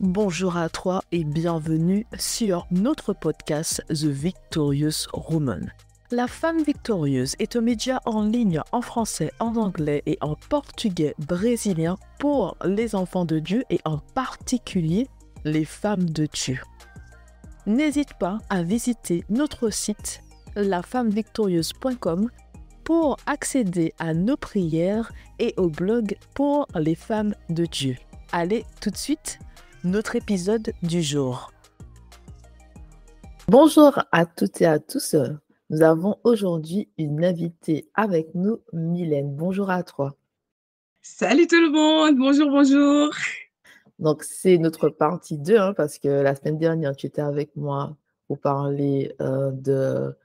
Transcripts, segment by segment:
Bonjour à toi et bienvenue sur notre podcast The Victorious Woman. La femme victorieuse est un média en ligne en français, en anglais et en portugais brésilien pour les enfants de Dieu et en particulier les femmes de Dieu. N'hésite pas à visiter notre site lafemmevictorieuse.com pour accéder à nos prières et au blog pour les femmes de Dieu. Allez, tout de suite, notre épisode du jour. Bonjour à toutes et à tous. Nous avons aujourd'hui une invitée avec nous, Mylène. Bonjour à toi. Salut tout le monde, bonjour. Donc, c'est notre partie 2, parce que la semaine dernière, tu étais avec moi pour parler de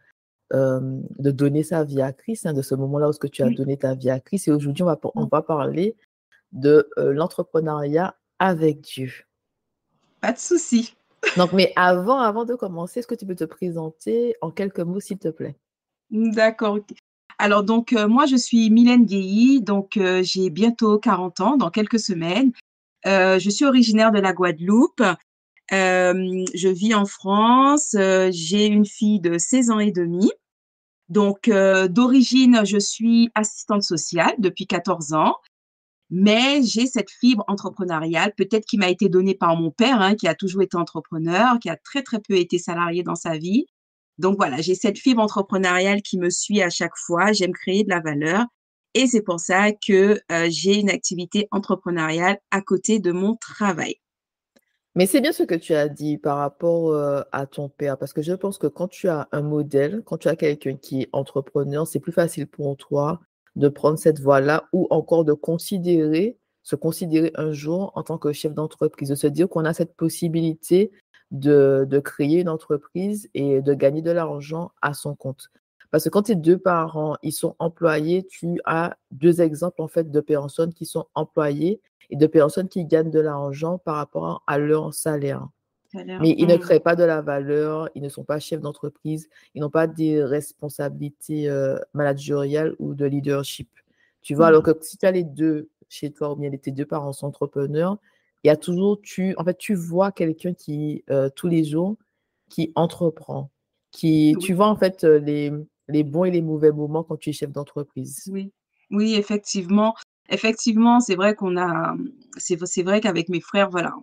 donner sa vie à Christ, de ce moment-là où tu as donné ta vie à Christ. Et aujourd'hui, on va parler de l'entrepreneuriat avec Dieu. Pas de souci. Donc, mais avant de commencer, est-ce que tu peux te présenter en quelques mots, s'il te plaît? D'accord. Alors, donc, moi, je suis Mylène Guéhi, donc j'ai bientôt 40 ans, dans quelques semaines. Je suis originaire de la Guadeloupe. Je vis en France. J'ai une fille de 16 ans et demi. Donc, d'origine, je suis assistante sociale depuis 14 ans. Mais j'ai cette fibre entrepreneuriale, peut-être qui m'a été donnée par mon père, qui a toujours été entrepreneur, qui a très, très peu été salarié dans sa vie. Donc voilà, j'ai cette fibre entrepreneuriale qui me suit à chaque fois. J'aime créer de la valeur et c'est pour ça que j'ai une activité entrepreneuriale à côté de mon travail. Mais c'est bien ce que tu as dit par rapport à ton père, parce que je pense que quand tu as un modèle, quand tu as quelqu'un qui est entrepreneur, c'est plus facile pour toi de prendre cette voie-là ou encore de se considérer un jour en tant que chef d'entreprise, de se dire qu'on a cette possibilité de créer une entreprise et de gagner de l'argent à son compte. Parce que quand tes deux parents, ils sont employés, tu as deux exemples en fait de personnes qui sont employées et de personnes qui gagnent de l'argent par rapport à leur salaire. Mais ils ne créent pas de la valeur, ils ne sont pas chefs d'entreprise, ils n'ont pas des responsabilités managériales ou de leadership. Tu vois, alors que si tu as les deux chez toi ou bien tes deux parents sont entrepreneurs, il y a toujours, tu vois quelqu'un qui, tous les jours, qui entreprend, tu vois en fait les bons et les mauvais moments quand tu es chef d'entreprise. Oui, effectivement. Effectivement, c'est vrai c'est vrai qu'avec mes frères, voilà,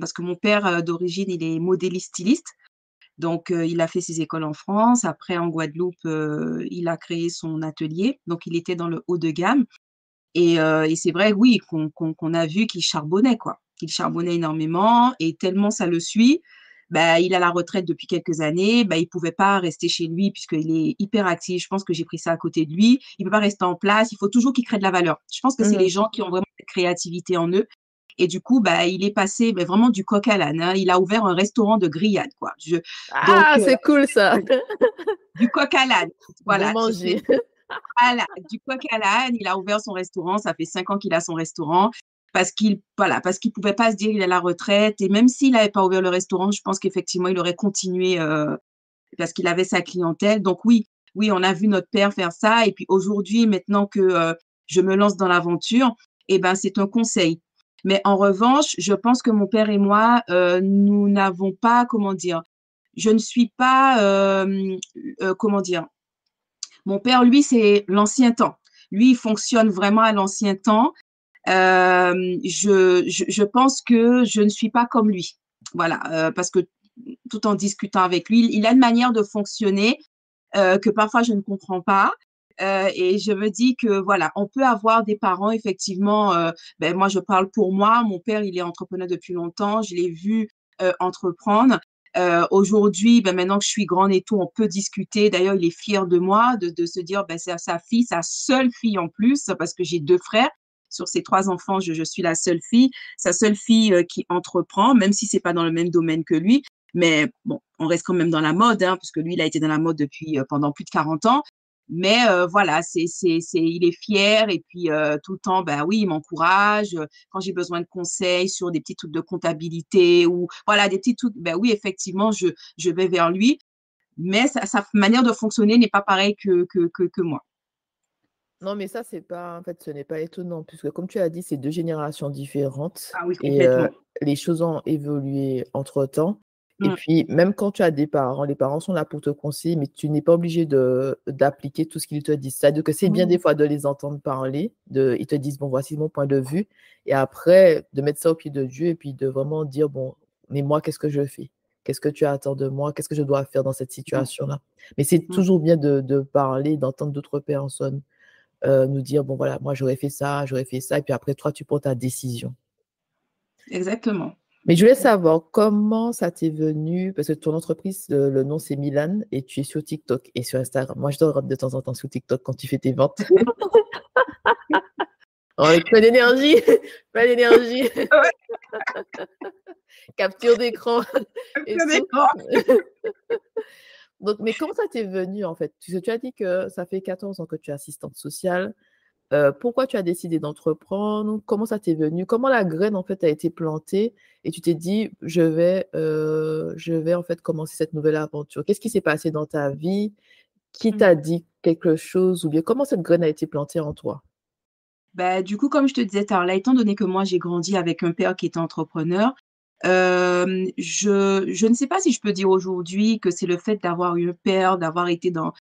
parce que mon père, d'origine, il est modéliste styliste. Donc, il a fait ses écoles en France. Après, en Guadeloupe, il a créé son atelier. Donc, il était dans le haut de gamme. Et c'est vrai, oui, qu'on a vu qu'il charbonnait, quoi. Qu'il charbonnait énormément et tellement ça le suit, bah, il a la retraite depuis quelques années, bah, il pouvait pas rester chez lui puisqu'il est hyper actif. Je pense que j'ai pris ça à côté de lui. Il peut pas rester en place. Il faut toujours qu'il crée de la valeur. Je pense que c'est les gens qui ont vraiment cette créativité en eux. Et du coup, bah, il est passé vraiment du coq à l'âne. Il a ouvert un restaurant de grillades, quoi. Donc, C'est cool ça. du coq à l'âne. Bon Voilà. manger. Voilà, du coq à l'âne, il a ouvert son restaurant, ça fait 5 ans qu'il a son restaurant parce qu'il pouvait pas se dire il est à la retraite et même s'il n'avait pas ouvert le restaurant, je pense qu'effectivement il aurait continué parce qu'il avait sa clientèle. Donc oui, on a vu notre père faire ça et puis aujourd'hui, maintenant que je me lance dans l'aventure, eh ben c'est un conseil. Mais en revanche, je pense que mon père et moi, nous n'avons pas, comment dire, je ne suis pas, comment dire, mon père, lui, c'est l'ancien temps. Lui, il fonctionne vraiment à l'ancien temps. Je pense que je ne suis pas comme lui. Voilà, parce que tout en discutant avec lui, il a une manière de fonctionner que parfois je ne comprends pas. Et je me dis que voilà, on peut avoir des parents effectivement. Moi, je parle pour moi. Mon père, il est entrepreneur depuis longtemps. Je l'ai vu entreprendre. Aujourd'hui, maintenant que je suis grande et tout, on peut discuter. D'ailleurs, il est fier de moi de se dire, c'est sa fille, sa seule fille en plus, parce que j'ai deux frères. Sur ces 3 enfants, je suis la seule fille, sa seule fille qui entreprend, même si c'est pas dans le même domaine que lui. Mais bon, on reste quand même dans la mode, parce que lui, il a été dans la mode depuis pendant plus de 40 ans. Mais voilà, il est fier et puis tout le temps, oui, il m'encourage. Quand j'ai besoin de conseils sur des petits trucs de comptabilité ou voilà, des petits trucs, oui, effectivement, je vais vers lui. Mais sa manière de fonctionner n'est pas pareille que moi. Non, mais ça, c'est pas, en fait, ce n'est pas étonnant, puisque comme tu as dit, c'est 2 générations différentes Ah oui, et complètement. les choses ont évolué entre-temps et Mmh. puis même quand tu as des parents, les parents sont là pour te conseiller, mais tu n'es pas obligé de d'appliquer tout ce qu'ils te disent. C'est-à-dire que c'est bien Mmh. des fois de les entendre parler, ils te disent: «Bon, voici mon point de vue» et après de mettre ça au pied de Dieu et puis de vraiment dire: «Bon, mais moi, qu'est-ce que je fais? Qu'est-ce que tu attends de moi? Qu'est-ce que je dois faire dans cette Mmh. situation-là?» Mais c'est Mmh. toujours bien de parler, d'entendre d'autres personnes nous dire: «Bon voilà, moi j'aurais fait ça» et puis après toi tu prends ta décision. Exactement. Mais je voulais savoir comment ça t'est venu parce que ton entreprise, le nom c'est Milan et tu es sur TikTok et sur Instagram. Moi je te regarde de temps en temps sur TikTok quand tu fais tes ventes. Oh avec plein d'énergie, plein d'énergie, Ouais, capture d'écran et bien tout. d'accord. Donc mais comment ça t'est venu en fait? Puisque tu as dit que ça fait 14 ans que tu es assistante sociale. Pourquoi tu as décidé d'entreprendre? Comment ça t'est venu? Comment la graine, en fait, a été plantée et tu t'es dit: je vais, en fait, commencer cette nouvelle aventure»? Qu'est-ce qui s'est passé dans ta vie? Qui Mmh. t'a dit quelque chose? Ou bien comment cette graine a été plantée en toi? Bah, du coup, comme je te disais tout à l'heure, étant donné que moi, j'ai grandi avec un père qui était entrepreneur, je ne sais pas si je peux dire aujourd'hui que c'est le fait d'avoir eu un père, d'avoir été dans,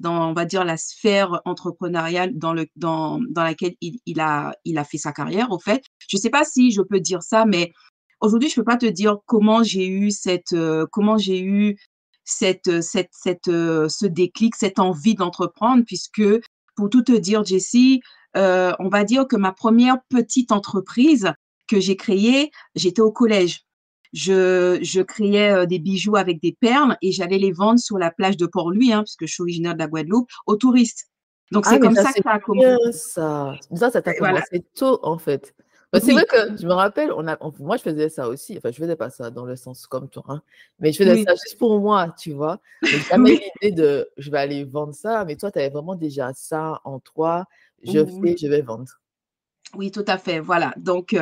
on va dire, la sphère entrepreneuriale dans laquelle il a fait sa carrière, au fait. Je ne sais pas si je peux dire ça, mais aujourd'hui, je peux pas te dire comment j'ai eu ce déclic, cette envie d'entreprendre puisque pour tout te dire, Jessie, on va dire que ma première petite entreprise que j'ai créée, j'étais au collège. Je créais des bijoux avec des perles et j'allais les vendre sur la plage de Port-Louis, hein, puisque je suis originaire de la Guadeloupe, aux touristes. Donc Ah c'est mais comme ça, ça que c'est ça a commencé. bien ça. Ça t'a Voilà. commencé tôt, en fait. Bah, c'est vrai Oui, que je me rappelle, moi, je faisais ça aussi. Enfin, je faisais pas ça dans le sens comme toi, hein, mais je faisais oui, ça juste pour moi, tu vois? Mais jamais oui, l'idée de: «Je vais aller vendre ça», mais toi, tu avais vraiment déjà ça en toi: «Je oui. fais, je vais vendre». Oui, tout à fait, voilà. Donc,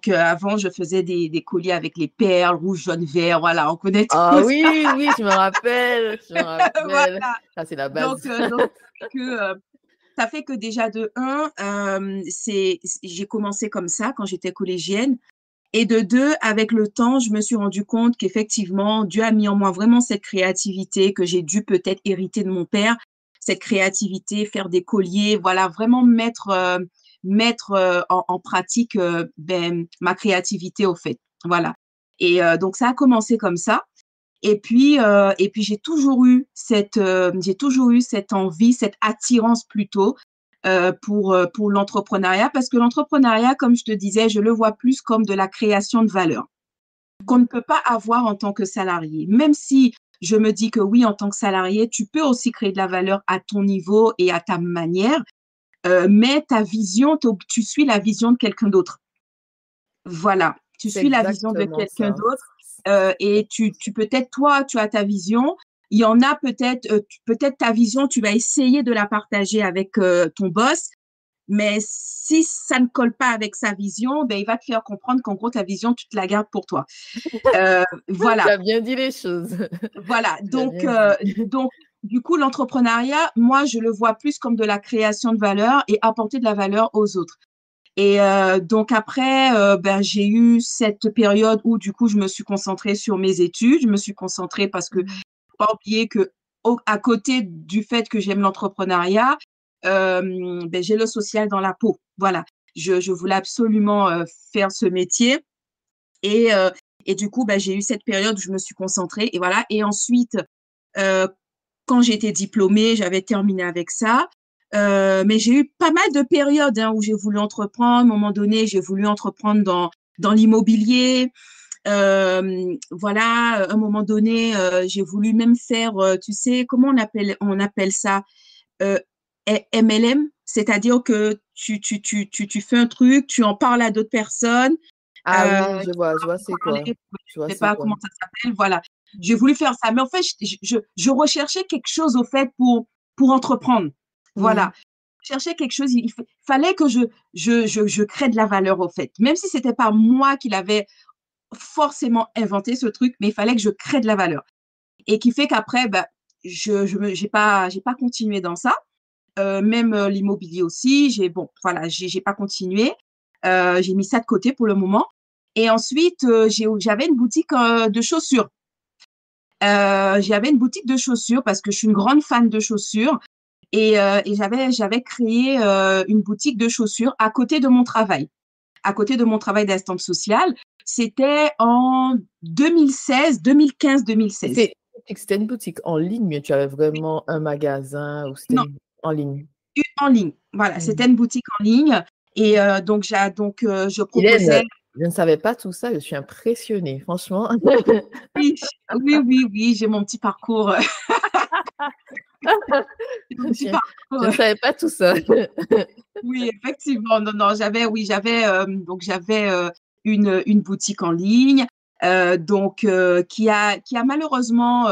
avant, je faisais des colliers avec les perles, rouge, jaune, vert, voilà, on connaît Ah tout ça. oui, oui, je me rappelle. Voilà. Ça, c'est la Donc, base. ça fait que déjà de un, j'ai commencé comme ça quand j'étais collégienne et de 2, avec le temps, je me suis rendu compte qu'effectivement, Dieu a mis en moi vraiment cette créativité que j'ai dû peut-être hériter de mon père. Cette créativité, faire des colliers, voilà, vraiment mettre en pratique, ma créativité au fait. Voilà et donc ça a commencé comme ça et puis j'ai toujours eu cette envie, cette attirance plutôt, pour l'entrepreneuriat parce que l'entrepreneuriat, comme je te disais, je le vois plus comme de la création de valeur qu'on ne peut pas avoir en tant que salarié. Même si je me dis que oui, en tant que salarié, tu peux aussi créer de la valeur à ton niveau et à ta manière, mais ta vision, tu suis la vision de quelqu'un d'autre. Voilà, tu C'est suis la vision de exactement quelqu'un ça. d'autre, et tu peut-être toi, tu as ta vision. Il y en a peut-être, peut-être ta vision, tu vas essayer de la partager avec, ton boss, mais si ça ne colle pas avec sa vision, ben, il va te faire comprendre qu'en gros ta vision, tu te la gardes pour toi. Tu Voilà, as bien dit les choses. voilà. Tu l'as Donc, bien dit. du coup, l'entrepreneuriat, moi, je le vois plus comme de la création de valeur et apporter de la valeur aux autres. Et donc après, ben, j'ai eu cette période où du coup, je me suis concentrée sur mes études. Je me suis concentrée parce que Mmh. faut pas oublier que à côté du fait que j'aime l'entrepreneuriat, ben, j'ai le social dans la peau. Voilà. Je voulais absolument, faire ce métier et heu et du coup, ben, j'ai eu cette période où je me suis concentrée et voilà et ensuite, heu, quand j'étais diplômée, j'avais terminé avec ça. Mais j'ai eu pas mal de périodes, hein, où j'ai voulu entreprendre. À un moment donné, j'ai voulu entreprendre dans l'immobilier. Voilà, à un moment donné, j'ai voulu même faire, tu sais, comment on appelle ça? Heu, MLM, c'est-à-dire que tu fais un truc, tu en parles à d'autres personnes, Ah oui, tu je vois c'est parler, quoi. Je vois je sais c'est pas quoi. comment ça s'appelle, voilà. Mmh. J'ai voulu faire ça, mais en fait, je recherchais quelque chose au fait pour entreprendre. Oui. Voilà. Je cherchais quelque chose, il fallait que je crée de la valeur au fait. Même si c'était pas moi qui l'avais forcément inventé ce truc, mais il fallait que je crée de la valeur et qui fait qu'après, bah, j'ai pas continué dans ça. même l'immobilier aussi. Bon, voilà, j'ai pas continué. J'ai mis ça de côté pour le moment. Et ensuite, j'avais une boutique de chaussures. J'avais une boutique de chaussures parce que je suis une grande fan de chaussures. Et j'avais créé une boutique de chaussures à côté de mon travail. À côté de mon travail d'assistante sociale. C'était en 2016, 2015, 2016. C'était une boutique en ligne, mais tu avais vraiment un magasin ou Non, c'était en ligne? en ligne. Voilà, c'était Mhm. une boutique en ligne. Et donc, je proposais. Hélène, je ne savais pas tout ça, je suis impressionnée, franchement. Oui, oui, oui, oui, j'ai mon petit parcours. J'ai mon petit Je parcours. ne savais pas tout ça. Oui, effectivement. Non, non, j'avais une boutique en ligne, qui a malheureusement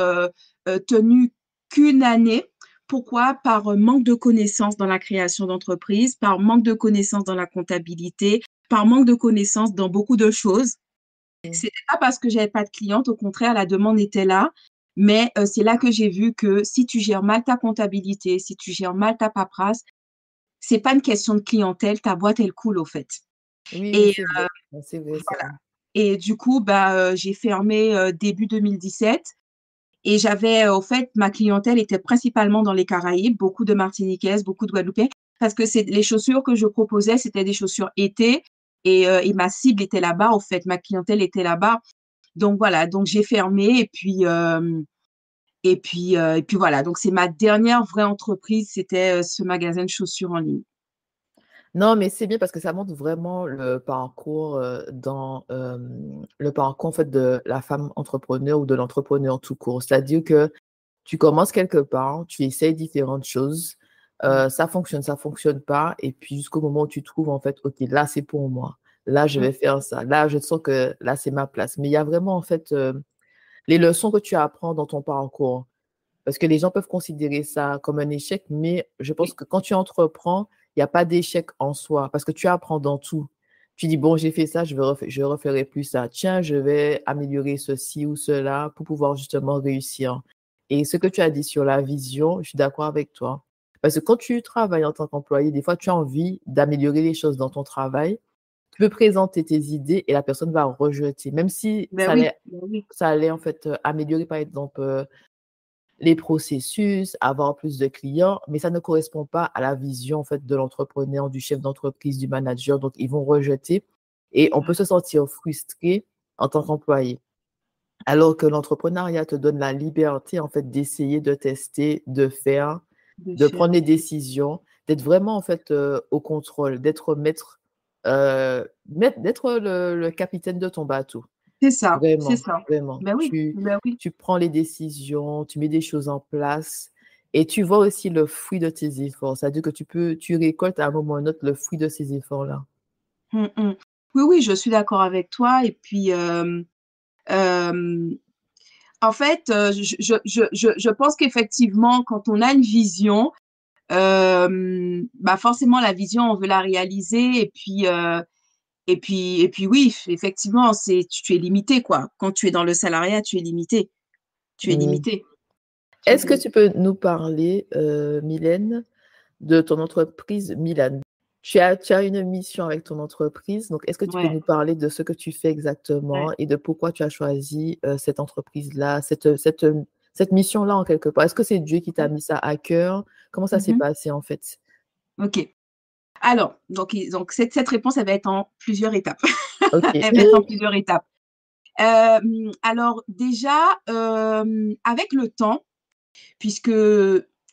tenu qu'une année. Pourquoi? Par manque de connaissances dans la création d'entreprise, par manque de connaissances dans la comptabilité, par manque de connaissances dans beaucoup de choses. C'était pas parce que j'avais pas de clientes, au contraire, la demande était là. Mais c'est là que j'ai vu que si tu gères mal ta comptabilité, si tu gères mal ta paperasse, c'est pas une question de clientèle, ta boîte, elle coule, au fait. Oui, oui, Et c'est vrai. C'est vrai, c'est voilà. vrai. Et du coup, bah, j'ai fermé début 2017. Et j'avais, au fait, ma clientèle était principalement dans les Caraïbes, beaucoup de Martiniquaises, beaucoup de Guadeloupéens, parce que les chaussures que je proposais, c'était des chaussures été. Et ma cible était là-bas, au fait, ma clientèle était là-bas. Donc voilà, donc j'ai fermé et puis voilà. Donc c'est ma dernière vraie entreprise, c'était ce magasin de chaussures en ligne. Non, mais c'est bien parce que ça montre vraiment le parcours le parcours en fait de la femme entrepreneur ou de l'entrepreneur tout court. C'est-à-dire que tu commences quelque part, tu essayes différentes choses, ça fonctionne pas, et puis jusqu'au moment où tu trouves en fait, ok, là c'est pour moi, là je Mm. vais faire ça, là je sens que là c'est ma place. Mais il y a vraiment en fait les leçons que tu apprends dans ton parcours. Parce que les gens peuvent considérer ça comme un échec, mais je pense Oui, que quand tu entreprends, il n'y a pas d'échec en soi, parce que tu apprends dans tout. Tu dis, bon, j'ai fait ça, je referai plus ça. Tiens, je vais améliorer ceci ou cela pour pouvoir justement réussir. Et ce que tu as dit sur la vision, je suis d'accord avec toi. Parce que quand tu travailles en tant qu'employé, des fois, tu as envie d'améliorer les choses dans ton travail. Tu peux présenter tes idées et la personne va rejeter, même si ben oui, ben oui. ça allait en fait améliorer, par exemple, les processus, avoir plus de clients, mais ça ne correspond pas à la vision en fait de l'entrepreneur, du chef d'entreprise, du manager. Donc, ils vont rejeter et on peut se sentir frustré en tant qu'employé. Alors que l'entrepreneuriat te donne la liberté en fait d'essayer, de tester, de faire, De de faire. prendre des décisions, d'être vraiment en fait au contrôle, d'être d'être le capitaine de ton bateau. C'est ça, c'est Vraiment, ça. vraiment. Ben oui, ben oui. Tu prends les décisions, tu mets des choses en place et tu vois aussi le fruit de tes efforts. C'est-à-dire que tu récoltes à un moment ou à un autre le fruit de ces efforts-là. Mm, mm. Oui, oui, je suis d'accord avec toi. Et puis, euh, en fait, je pense qu'effectivement, quand on a une vision, bah forcément, la vision, on veut la réaliser. Et puis oui, effectivement, tu es limité, quoi. Quand tu es dans le salariat, tu es limité. Tu es Oui. limité. Tu es Est-ce que limité. tu peux nous parler, Mylène, de ton entreprise Milan? Tu as une mission avec ton entreprise, donc est-ce que tu peux Ouais. nous parler de ce que tu fais exactement Ouais. et de pourquoi tu as choisi cette entreprise-là, cette mission-là en quelque part? Est-ce que c'est Dieu qui t'a mis ça à cœur? Comment ça s'est Mhm. passé en fait? OK. Alors, donc cette réponse, elle va être en plusieurs étapes. Ok. Elle va être en plusieurs étapes. Alors déjà, avec le temps, puisque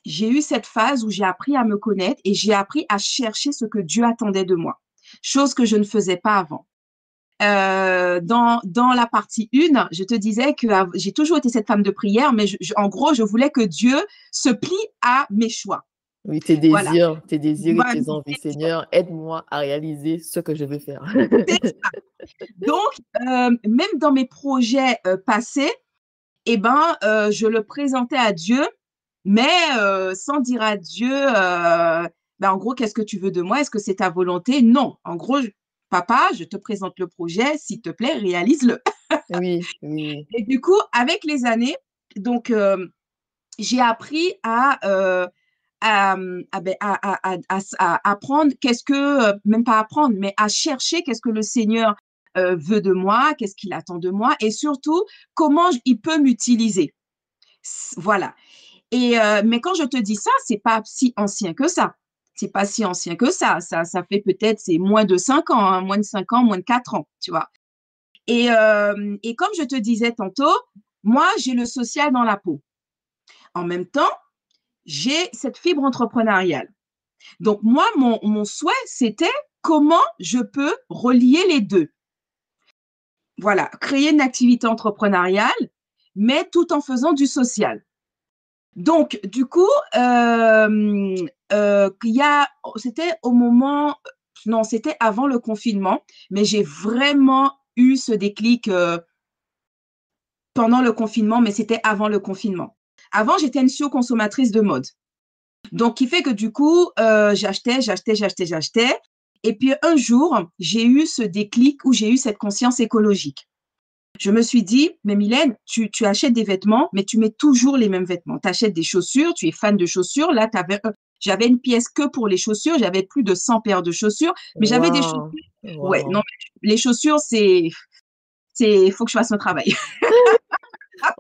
j'ai eu cette phase où j'ai appris à me connaître et j'ai appris à chercher ce que Dieu attendait de moi, chose que je ne faisais pas avant. Dans la partie 1, je te disais que j'ai toujours été cette femme de prière, mais en gros, je voulais que Dieu se plie à mes choix. Oui, Voilà. tes désirs et Voilà. tes envies, Seigneur, aide-moi à réaliser ce que je veux faire. Donc, même dans mes projets passés, eh ben, je le présentais à Dieu, mais sans dire à Dieu, ben, en gros, qu'est-ce que tu veux de moi? Est-ce que c'est ta volonté? Non. En gros, papa, je te présente le projet, s'il te plaît, réalise-le. Oui, oui, Et du coup, avec les années, donc, j'ai appris à apprendre qu'est-ce que, même pas apprendre, mais à chercher qu'est-ce que le Seigneur veut de moi, qu'est-ce qu'il attend de moi, et surtout, comment il peut m'utiliser. Voilà. Et mais quand je te dis ça, c'est pas si ancien que ça. C'est pas si ancien que ça. Ça fait peut-être, c'est moins de 5 ans, hein, moins de 5 ans, moins de 4 ans, tu vois. Et comme je te disais tantôt, moi, j'ai le social dans la peau. En même temps, j'ai cette fibre entrepreneuriale. Donc, moi, mon souhait, c'était comment je peux relier les deux. Voilà, créer une activité entrepreneuriale, mais tout en faisant du social. Donc, du coup, c'était au moment, non, c'était avant le confinement, mais j'ai vraiment eu ce déclic pendant le confinement, mais c'était avant le confinement. Avant, j'étais une surconsommatrice de mode. Donc, qui fait que du coup, j'achetais. Et puis, un jour, j'ai eu ce déclic où j'ai eu cette conscience écologique. Je me suis dit, mais Mylène, tu achètes des vêtements, mais tu mets toujours les mêmes vêtements. Tu achètes des chaussures, tu es fan de chaussures. Là, j'avais une pièce que pour les chaussures. J'avais plus de 100 paires de chaussures, mais j'avais des chaussures. Wow. Ouais, non, Wow. les chaussures, faut que je fasse mon travail.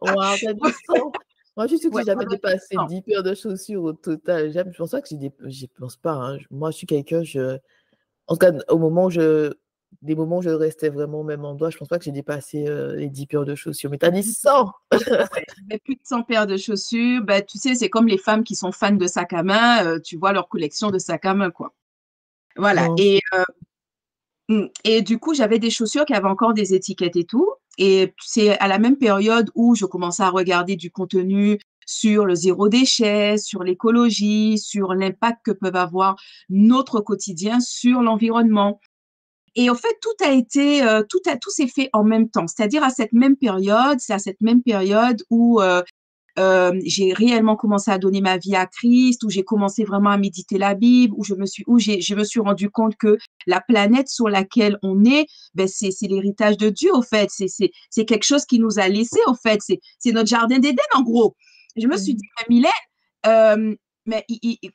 Wow, t'as du sang. Moi, je suis que Ouais, j'ai ça jamais doit être dépassé ça. 10 paires de chaussures au total. Je pense pas que j'y pense pas, hein. Moi, je suis quelqu'un, en tout cas, des moments où je restais vraiment au même endroit, je pense pas que j'ai dépassé les 10 paires de chaussures. Mais t'as dit 100! Ouais, j'avais plus de 100 paires de chaussures. Bah, tu sais, c'est comme les femmes qui sont fans de sacs à main. Tu vois leur collection de sacs à main, quoi. Voilà. Non, Et du coup, j'avais des chaussures qui avaient encore des étiquettes et tout. Et c'est à la même période où je commençais à regarder du contenu sur le zéro déchet, sur l'écologie, sur l'impact que peuvent avoir notre quotidien sur l'environnement. Et en fait, tout s'est fait en même temps. C'est-à-dire à cette même période, c'est à cette même période où j'ai réellement commencé à donner ma vie à Christ, où j'ai commencé vraiment à méditer la Bible, je me suis rendu compte que la planète sur laquelle on est, ben c'est l'héritage de Dieu, au fait. C'est quelque chose qui nous a laissé, au fait. C'est notre jardin d'Éden, en gros. Je me suis dit, mhm. mais Mylène, mais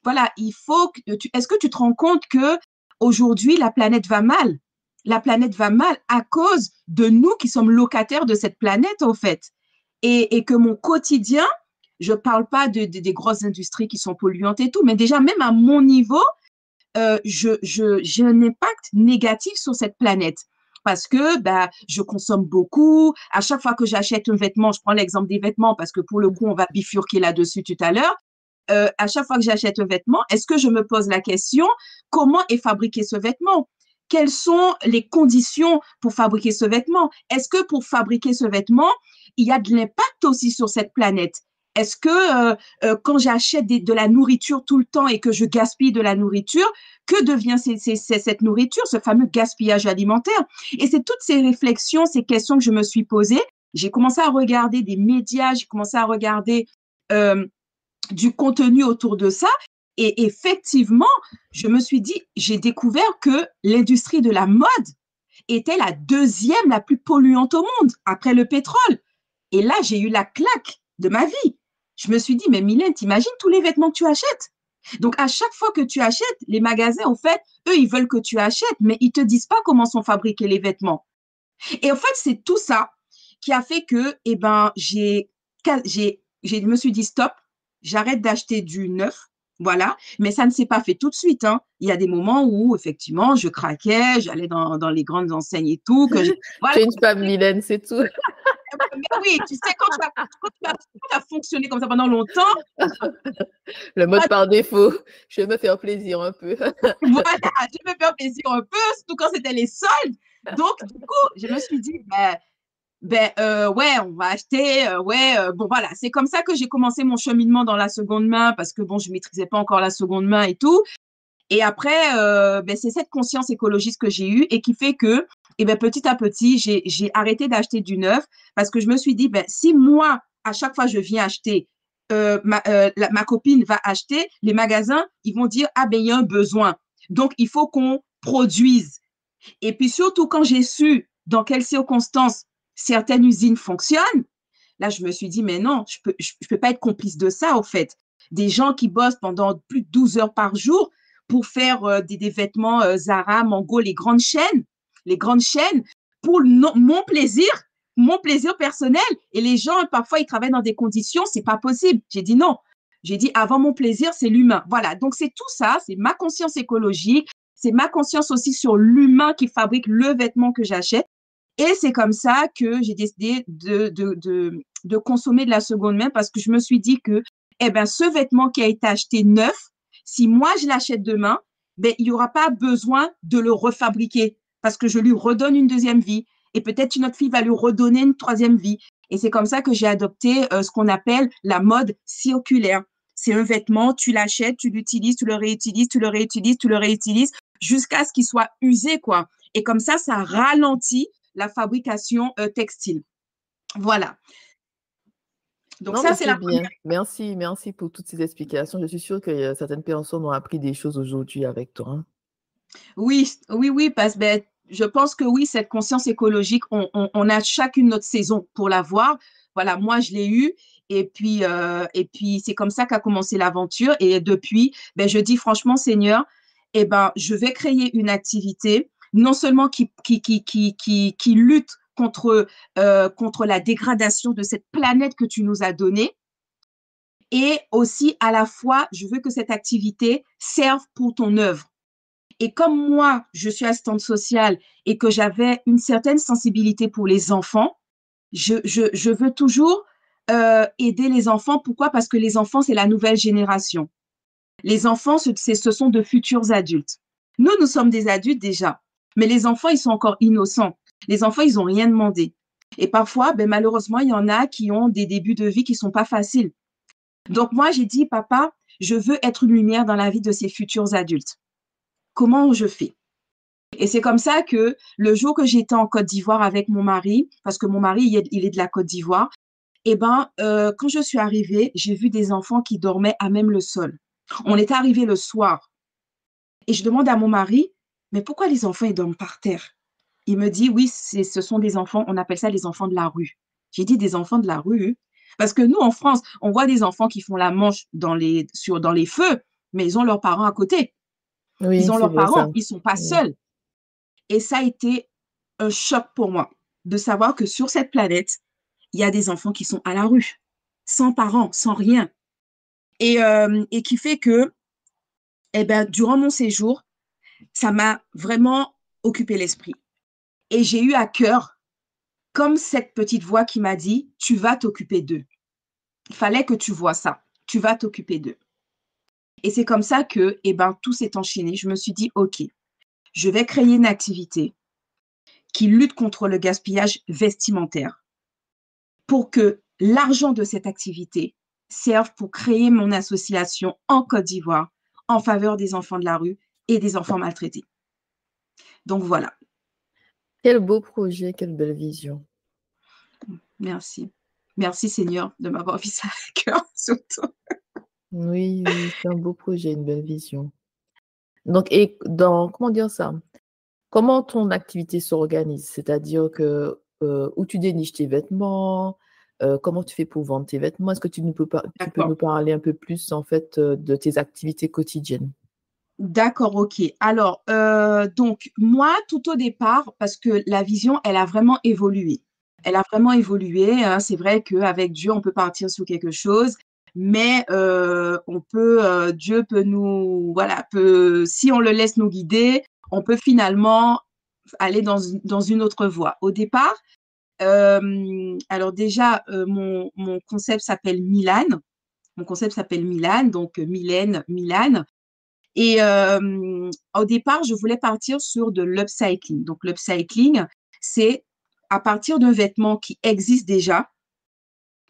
voilà, il faut que est-ce que tu te rends compte que aujourd'hui la planète va mal? La planète va mal à cause de nous qui sommes locataires de cette planète, au fait. Et que mon quotidien, je ne parle pas des grosses industries qui sont polluantes et tout, mais déjà, même à mon niveau, j'ai un impact négatif sur cette planète. Parce que bah, je consomme beaucoup. À chaque fois que j'achète un vêtement, je prends l'exemple des vêtements parce que pour le coup, on va bifurquer là-dessus tout à l'heure. À chaque fois que j'achète un vêtement, est-ce que je me pose la question, comment est fabriqué ce vêtement? Quelles sont les conditions pour fabriquer ce vêtement? Est-ce que pour fabriquer ce vêtement, il y a de l'impact aussi sur cette planète? Est-ce que quand j'achète de la nourriture tout le temps et que je gaspille de la nourriture, que devient cette nourriture, ce fameux gaspillage alimentaire? Et c'est toutes ces réflexions, ces questions que je me suis posées. J'ai commencé à regarder des médias, j'ai commencé à regarder du contenu autour de ça. Et effectivement, je me suis dit, j'ai découvert que l'industrie de la mode était la deuxième la plus polluante au monde, après le pétrole. Et là, j'ai eu la claque de ma vie. Je me suis dit, mais Mylène, t'imagines tous les vêtements que tu achètes? Donc, à chaque fois que tu achètes, les magasins, en fait, eux, ils veulent que tu achètes, mais ils te disent pas comment sont fabriqués les vêtements. Et en fait, c'est tout ça qui a fait que, eh ben, je me suis dit, stop, j'arrête d'acheter du neuf. Voilà, mais ça ne s'est pas fait tout de suite, hein. Il y a des moments où, effectivement, je craquais, j'allais dans les grandes enseignes et tout, voilà. Tu es une femme Mylène, c'est tout. Mais oui, tu sais, quand tu as fonctionné comme ça pendant longtemps, Le mode par défaut. Je vais me faire plaisir un peu. voilà, je me fais plaisir un peu, surtout quand c'était les soldes. Donc, du coup, je me suis dit, ouais, on va acheter, ouais, bon voilà, c'est comme ça que j'ai commencé mon cheminement dans la seconde main parce que bon, je maîtrisais pas encore la seconde main et tout. Et après, c'est cette conscience écologiste que j'ai eue et qui fait que, petit à petit, j'ai arrêté d'acheter du neuf parce que je me suis dit, si moi, à chaque fois je viens acheter, ma copine va acheter, les magasins, ils vont dire, ah ben il y a un besoin, donc il faut qu'on produise. Et puis surtout quand j'ai su dans quelles circonstances certaines usines fonctionnent, là je me suis dit mais non, je peux pas être complice de ça au fait. des gens qui bossent pendant plus de 12 heures par jour pour faire des vêtements Zara, Mango, les grandes chaînes pour mon plaisir personnel. Et les gens, parfois, ils travaillent dans des conditions, c'est pas possible. J'ai dit non. J'ai dit avant mon plaisir, c'est l'humain. Voilà. Donc, c'est tout ça. C'est ma conscience écologique. C'est ma conscience aussi sur l'humain qui fabrique le vêtement que j'achète. Et c'est comme ça que j'ai décidé de consommer de la seconde main parce que je me suis dit que, eh ben, ce vêtement qui a été acheté neuf, si moi je l'achète demain, ben, il n'y aura pas besoin de le refabriquer parce que je lui redonne une deuxième vie. Et peut-être une autre fille va lui redonner une troisième vie. Et c'est comme ça que j'ai adopté ce qu'on appelle la mode circulaire. C'est un vêtement, tu l'achètes, tu l'utilises, tu le réutilises, tu le réutilises, tu le réutilises jusqu'à ce qu'il soit usé, quoi. Et comme ça ralentit la fabrication textile. Voilà. Donc Non, ça, mais c'est c'est la première. bien. Merci, merci pour toutes ces explications. Je suis sûre que certaines personnes ont appris des choses aujourd'hui avec toi, hein. Oui, oui, oui, parce que ben, je pense que oui, cette conscience écologique, on a chacune notre saison pour l'avoir. Voilà, moi, je l'ai eu. Et puis c'est comme ça qu'a commencé l'aventure. Et depuis, ben, je dis franchement, Seigneur, eh ben, je vais créer une activité, non seulement qui lutte contre la dégradation de cette planète que tu nous as donnée, et aussi à la fois, je veux que cette activité serve pour ton œuvre. Et comme moi, je suis assistante sociale et que j'avais une certaine sensibilité pour les enfants, je veux toujours aider les enfants. Pourquoi? Parce que les enfants, c'est la nouvelle génération. Les enfants, ce sont de futurs adultes. Nous sommes des adultes déjà, mais les enfants, ils sont encore innocents. Les enfants, ils n'ont rien demandé. Et parfois, ben, malheureusement, il y en a qui ont des débuts de vie qui ne sont pas faciles. Donc moi, j'ai dit, papa, je veux être une lumière dans la vie de ces futurs adultes. Comment je fais? Et c'est comme ça que le jour que j'étais en Côte d'Ivoire avec mon mari, parce que mon mari, il est de la Côte d'Ivoire, eh ben, quand je suis arrivée, j'ai vu des enfants qui dormaient à même le sol. On est arrivé le soir et je demande à mon mari, mais pourquoi les enfants, ils dorment par terre? Il me dit, oui, ce sont des enfants, on appelle ça les enfants de la rue. J'ai dit des enfants de la rue, parce que nous, en France, on voit des enfants qui font la manche dans les feux, mais ils ont leurs parents à côté. Ils Oui, ont c'est leurs vrai ça. parents, ils ne sont pas Oui. seuls. Et ça a été un choc pour moi de savoir que sur cette planète, il y a des enfants qui sont à la rue, sans parents, sans rien. Et qui fait que, eh ben, durant mon séjour, ça m'a vraiment occupé l'esprit. Et j'ai eu à cœur, comme cette petite voix qui m'a dit, tu vas t'occuper d'eux. Il fallait que tu vois ça. Tu vas t'occuper d'eux. Et c'est comme ça que, eh ben, tout s'est enchaîné. Je me suis dit, OK, je vais créer une activité qui lutte contre le gaspillage vestimentaire pour que l'argent de cette activité serve pour créer mon association en Côte d'Ivoire en faveur des enfants de la rue et des enfants maltraités. Donc voilà, Quel beau projet, quelle belle vision. merci. Merci Seigneur de m'avoir vu ça à cœur, surtout. Oui, oui, c'est un beau projet, une belle vision. Donc, comment dire ça? Comment ton activité s'organise? C'est-à-dire que où tu déniches tes vêtements, comment tu fais pour vendre tes vêtements? Est-ce que tu peux D'accord. nous parler un peu plus en fait de tes activités quotidiennes? D'accord, ok. Alors, donc, moi, tout au départ, parce que la vision, elle a vraiment évolué. Elle a vraiment évolué, hein. C'est vrai qu'avec Dieu, on peut partir sur quelque chose, mais Dieu peut nous, voilà, si on le laisse nous guider, on peut finalement aller dans une autre voie. Au départ, alors déjà, mon concept s'appelle Milan. Mon concept s'appelle Milan, donc Mylène, Milan. Et au départ, je voulais partir sur de l'upcycling. Donc, l'upcycling, c'est à partir d'un vêtement qui existe déjà,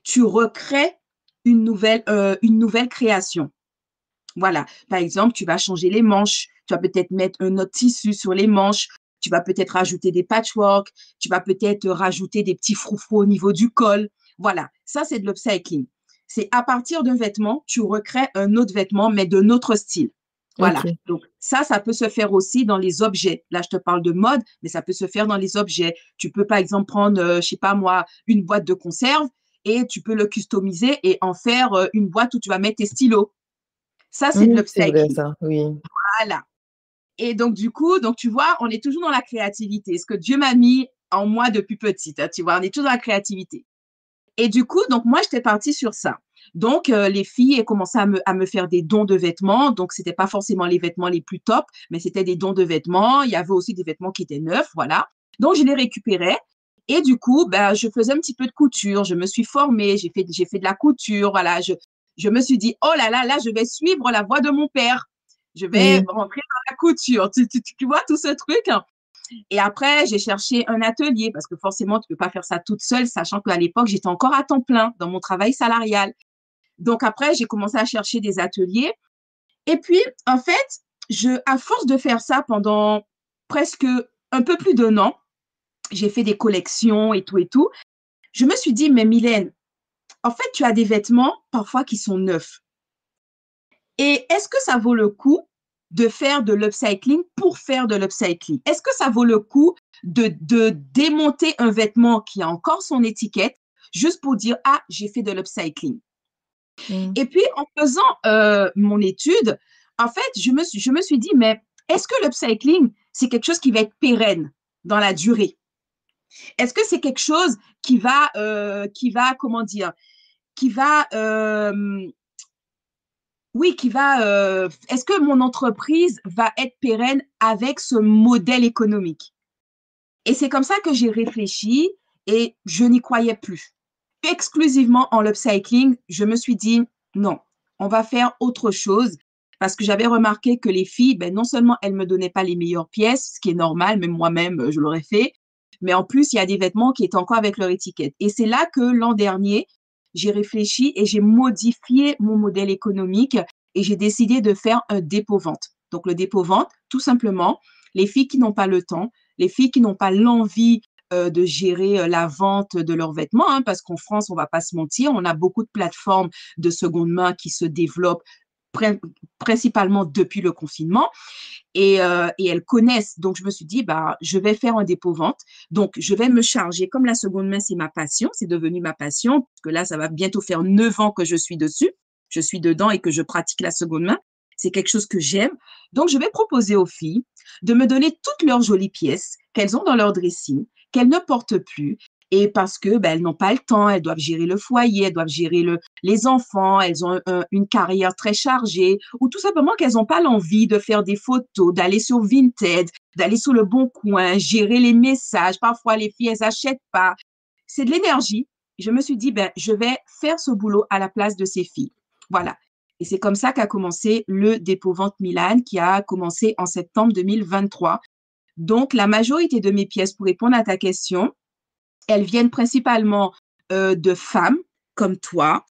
tu recrées une nouvelle création. Voilà. Par exemple, tu vas changer les manches. Tu vas peut-être mettre un autre tissu sur les manches. Tu vas peut-être rajouter des patchwork. Tu vas peut-être rajouter des petits froufrous au niveau du col. Voilà. Ça, c'est de l'upcycling. C'est à partir d'un vêtement, tu recrées un autre vêtement, mais d'un autre style. Voilà. OK. Donc, ça peut se faire aussi dans les objets. Là, je te parle de mode, mais ça peut se faire dans les objets. Tu peux, par exemple, prendre, je sais pas moi, une boîte de conserve et tu peux le customiser et en faire une boîte où tu vas mettre tes stylos. Ça, c'est de C'est vrai l'upcycling. ça, oui. Voilà. Et donc, du coup, donc, tu vois, on est toujours dans la créativité. Ce que Dieu m'a mis en moi depuis petite, hein, tu vois, on est toujours dans la créativité. Et du coup, donc, moi, j'étais partie sur ça. Donc, les filles elles commençaient à me faire des dons de vêtements. Donc, c'était pas forcément les vêtements les plus top, mais c'était des dons de vêtements. Il y avait aussi des vêtements qui étaient neufs, voilà. Donc, je les récupérais. Et du coup, ben, je faisais un petit peu de couture. Je me suis formée. J'ai fait de la couture. Voilà. Je me suis dit, oh là là, là, je vais suivre la voie de mon père. Je vais Oui. rentrer dans la couture. Tu vois tout ce truc, hein. Et après, j'ai cherché un atelier parce que forcément, tu peux pas faire ça toute seule, sachant qu'à l'époque, j'étais encore à temps plein dans mon travail salarial. Donc après, j'ai commencé à chercher des ateliers. Et puis, en fait, à force de faire ça pendant presque un peu plus d'un an, j'ai fait des collections et tout et tout. Je me suis dit, mais Mylène, en fait, tu as des vêtements parfois qui sont neufs. Et est-ce que ça vaut le coup de faire de l'upcycling pour faire de l'upcycling? Est-ce que ça vaut le coup de démonter un vêtement qui a encore son étiquette juste pour dire, ah, j'ai fait de l'upcycling? Mm. Et puis, en faisant mon étude, en fait, je me suis dit, mais est-ce que l'upcycling, c'est quelque chose qui va être pérenne dans la durée? Est-ce que c'est quelque chose qui va, comment dire, qui va, oui, est-ce que mon entreprise va être pérenne avec ce modèle économique? Et c'est comme ça que j'ai réfléchi et je n'y croyais plus. Exclusivement en l'upcycling, je me suis dit, non, on va faire autre chose parce que j'avais remarqué que les filles, ben, non seulement elles me donnaient pas les meilleures pièces, ce qui est normal, même moi-même, je l'aurais fait, mais en plus, il y a des vêtements qui étaient encore avec leur étiquette. Et c'est là que l'an dernier, j'ai réfléchi et j'ai modifié mon modèle économique et j'ai décidé de faire un dépôt-vente. Donc, le dépôt-vente, tout simplement, les filles qui n'ont pas le temps, les filles qui n'ont pas l'envie de gérer la vente de leurs vêtements, hein, parce qu'en France, on va pas se mentir, on a beaucoup de plateformes de seconde main qui se développent principalement depuis le confinement et elles connaissent. Donc, je me suis dit, bah, je vais faire un dépôt-vente. Donc, je vais me charger. Comme la seconde main, c'est ma passion, c'est devenu ma passion, parce que là, ça va bientôt faire 9 ans que je suis dessus. Je suis dedans et que je pratique la seconde main. C'est quelque chose que j'aime. Donc, je vais proposer aux filles de me donner toutes leurs jolies pièces qu'elles ont dans leur dressing, qu'elles ne portent plus. Et parce que ben, elles n'ont pas le temps, elles doivent gérer le foyer, elles doivent gérer les enfants, elles ont une carrière très chargée, ou tout simplement qu'elles n'ont pas l'envie de faire des photos, d'aller sur Vinted, d'aller sur le Bon Coin, gérer les messages. Parfois, les filles, elles n'achètent pas. C'est de l'énergie. Je me suis dit, ben, je vais faire ce boulot à la place de ces filles. Voilà. Et c'est comme ça qu'a commencé le dépôt-vente Milan, qui a commencé en septembre 2023. Donc, la majorité de mes pièces, pour répondre à ta question, elles viennent principalement de femmes comme toi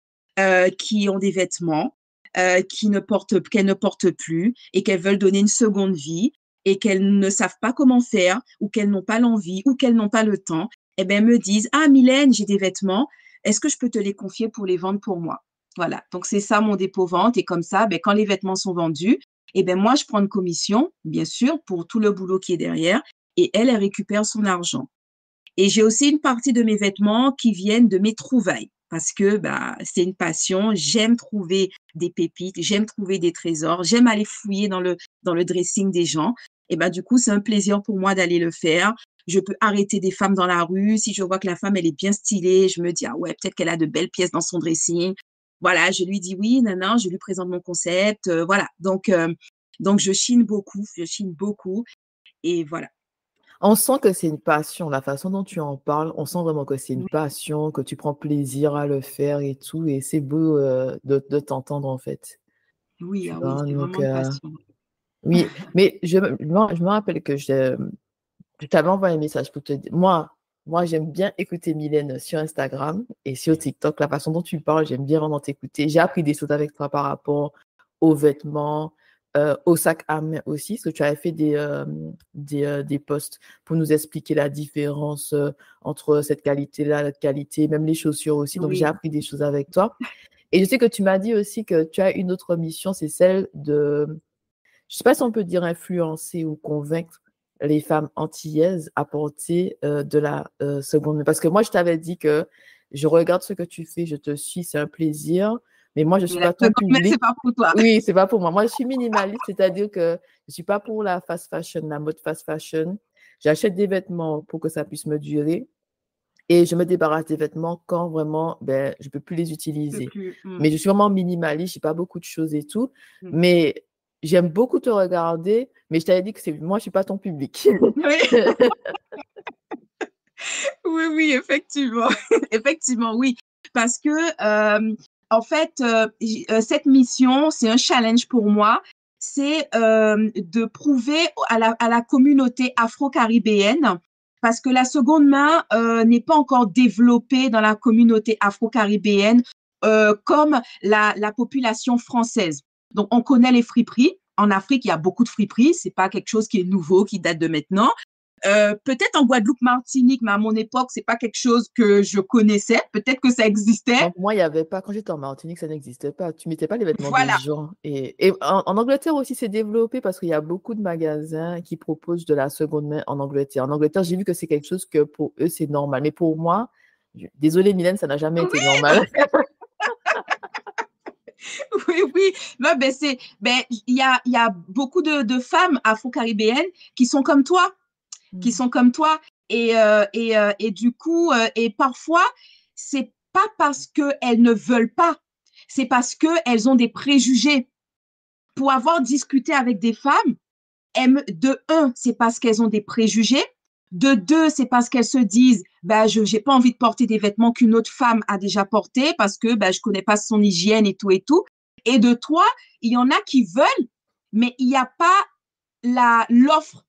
qui ont des vêtements qu'elles ne portent plus et qu'elles veulent donner une seconde vie et qu'elles ne savent pas comment faire ou qu'elles n'ont pas l'envie ou qu'elles n'ont pas le temps. Eh bien, elles me disent, ah, Mylène, j'ai des vêtements. Est-ce que je peux te les confier pour les vendre pour moi? Voilà. Donc, c'est ça mon dépôt-vente. Et comme ça, ben, quand les vêtements sont vendus, eh bien, moi, je prends une commission, bien sûr, pour tout le boulot qui est derrière et elle récupère son argent. Et j'ai aussi une partie de mes vêtements qui viennent de mes trouvailles parce que bah, c'est une passion. J'aime trouver des pépites, j'aime trouver des trésors, j'aime aller fouiller dans le dressing des gens. Et ben, du coup, c'est un plaisir pour moi d'aller le faire. Je peux arrêter des femmes dans la rue. Si je vois que la femme, elle est bien stylée, je me dis, ah ouais, peut-être qu'elle a de belles pièces dans son dressing. Voilà, je lui dis oui, non, non, je lui présente mon concept. Voilà, donc je chine beaucoup, je chine beaucoup. Et voilà. On sent que c'est une passion, la façon dont tu en parles, on sent vraiment que c'est une Oui, passion, que tu prends plaisir à le faire et tout, et c'est beau de t'entendre en fait. oui, Tu ah oui, vois, c'est donc vraiment une passion. oui, mais je me rappelle que je t'avais envoyé un message pour te dire, moi j'aime bien écouter Mylène sur Instagram et sur TikTok, la façon dont tu parles, j'aime bien vraiment t'écouter. J'ai appris des choses avec toi par rapport aux vêtements, au sac à main aussi, parce que tu avais fait des posts pour nous expliquer la différence entre cette qualité-là, la qualité, même les chaussures aussi. Donc, j'ai Oui, appris des choses avec toi. Et je sais que tu m'as dit aussi que tu as une autre mission, c'est celle de, je ne sais pas si on peut dire influencer ou convaincre les femmes antillaises à porter de la seconde main. Parce que moi, je t'avais dit que je regarde ce que tu fais, je te suis, c'est un plaisir. Mais moi, je ne Mais suis la pas ton seconde main, c'est public. pas pour toi. Oui, c'est pas pour moi. Moi, je suis minimaliste, c'est-à-dire que je ne suis pas pour la fast fashion, la mode fast fashion. J'achète des vêtements pour que ça puisse me durer et je me débarrasse des vêtements quand vraiment ben, je ne peux plus les Je peux utiliser. plus. Mais je suis vraiment minimaliste, je n'ai pas beaucoup de choses et tout. Mm. Mais j'aime beaucoup te regarder, mais je t'avais dit que moi, je ne suis pas ton public. Oui, oui, oui, effectivement. Effectivement, oui. Parce que, en fait, cette mission, c'est un challenge pour moi. C'est de prouver à la communauté afro-caribéenne, parce que la seconde main n'est pas encore développée dans la communauté afro-caribéenne comme la population française. Donc, on connaît les friperies. En Afrique, il y a beaucoup de friperies. C'est pas quelque chose qui est nouveau, qui date de maintenant. Peut-être en Guadeloupe, Martinique, mais à mon époque, c'est pas quelque chose que je connaissais. Peut-être que ça existait. Donc, moi, il n'y avait pas, quand j'étais en Martinique, ça n'existait pas. Tu ne mettais pas les vêtements des Voilà. gens. Et en Angleterre aussi, c'est développé parce qu'il y a beaucoup de magasins qui proposent de la seconde main en Angleterre. En Angleterre, j'ai vu que c'est quelque chose que pour eux, c'est normal. Mais pour moi, désolée, Mylène, ça n'a jamais été Oui, normal. oui, oui. Non, ben il y a beaucoup de femmes afro-caribéennes qui sont comme toi, qui Mm. sont comme toi. Et du coup, et parfois, c'est pas parce qu'elles ne veulent pas, c'est parce qu'elles ont des préjugés. Pour avoir discuté avec des femmes, de un, c'est parce qu'elles ont des préjugés. De deux, c'est parce qu'elles se disent, bah, je n'ai pas envie de porter des vêtements qu'une autre femme a déjà portés parce que bah, je connais pas son hygiène et tout et tout. Et de trois, il y en a qui veulent, mais il n'y a pas l'offre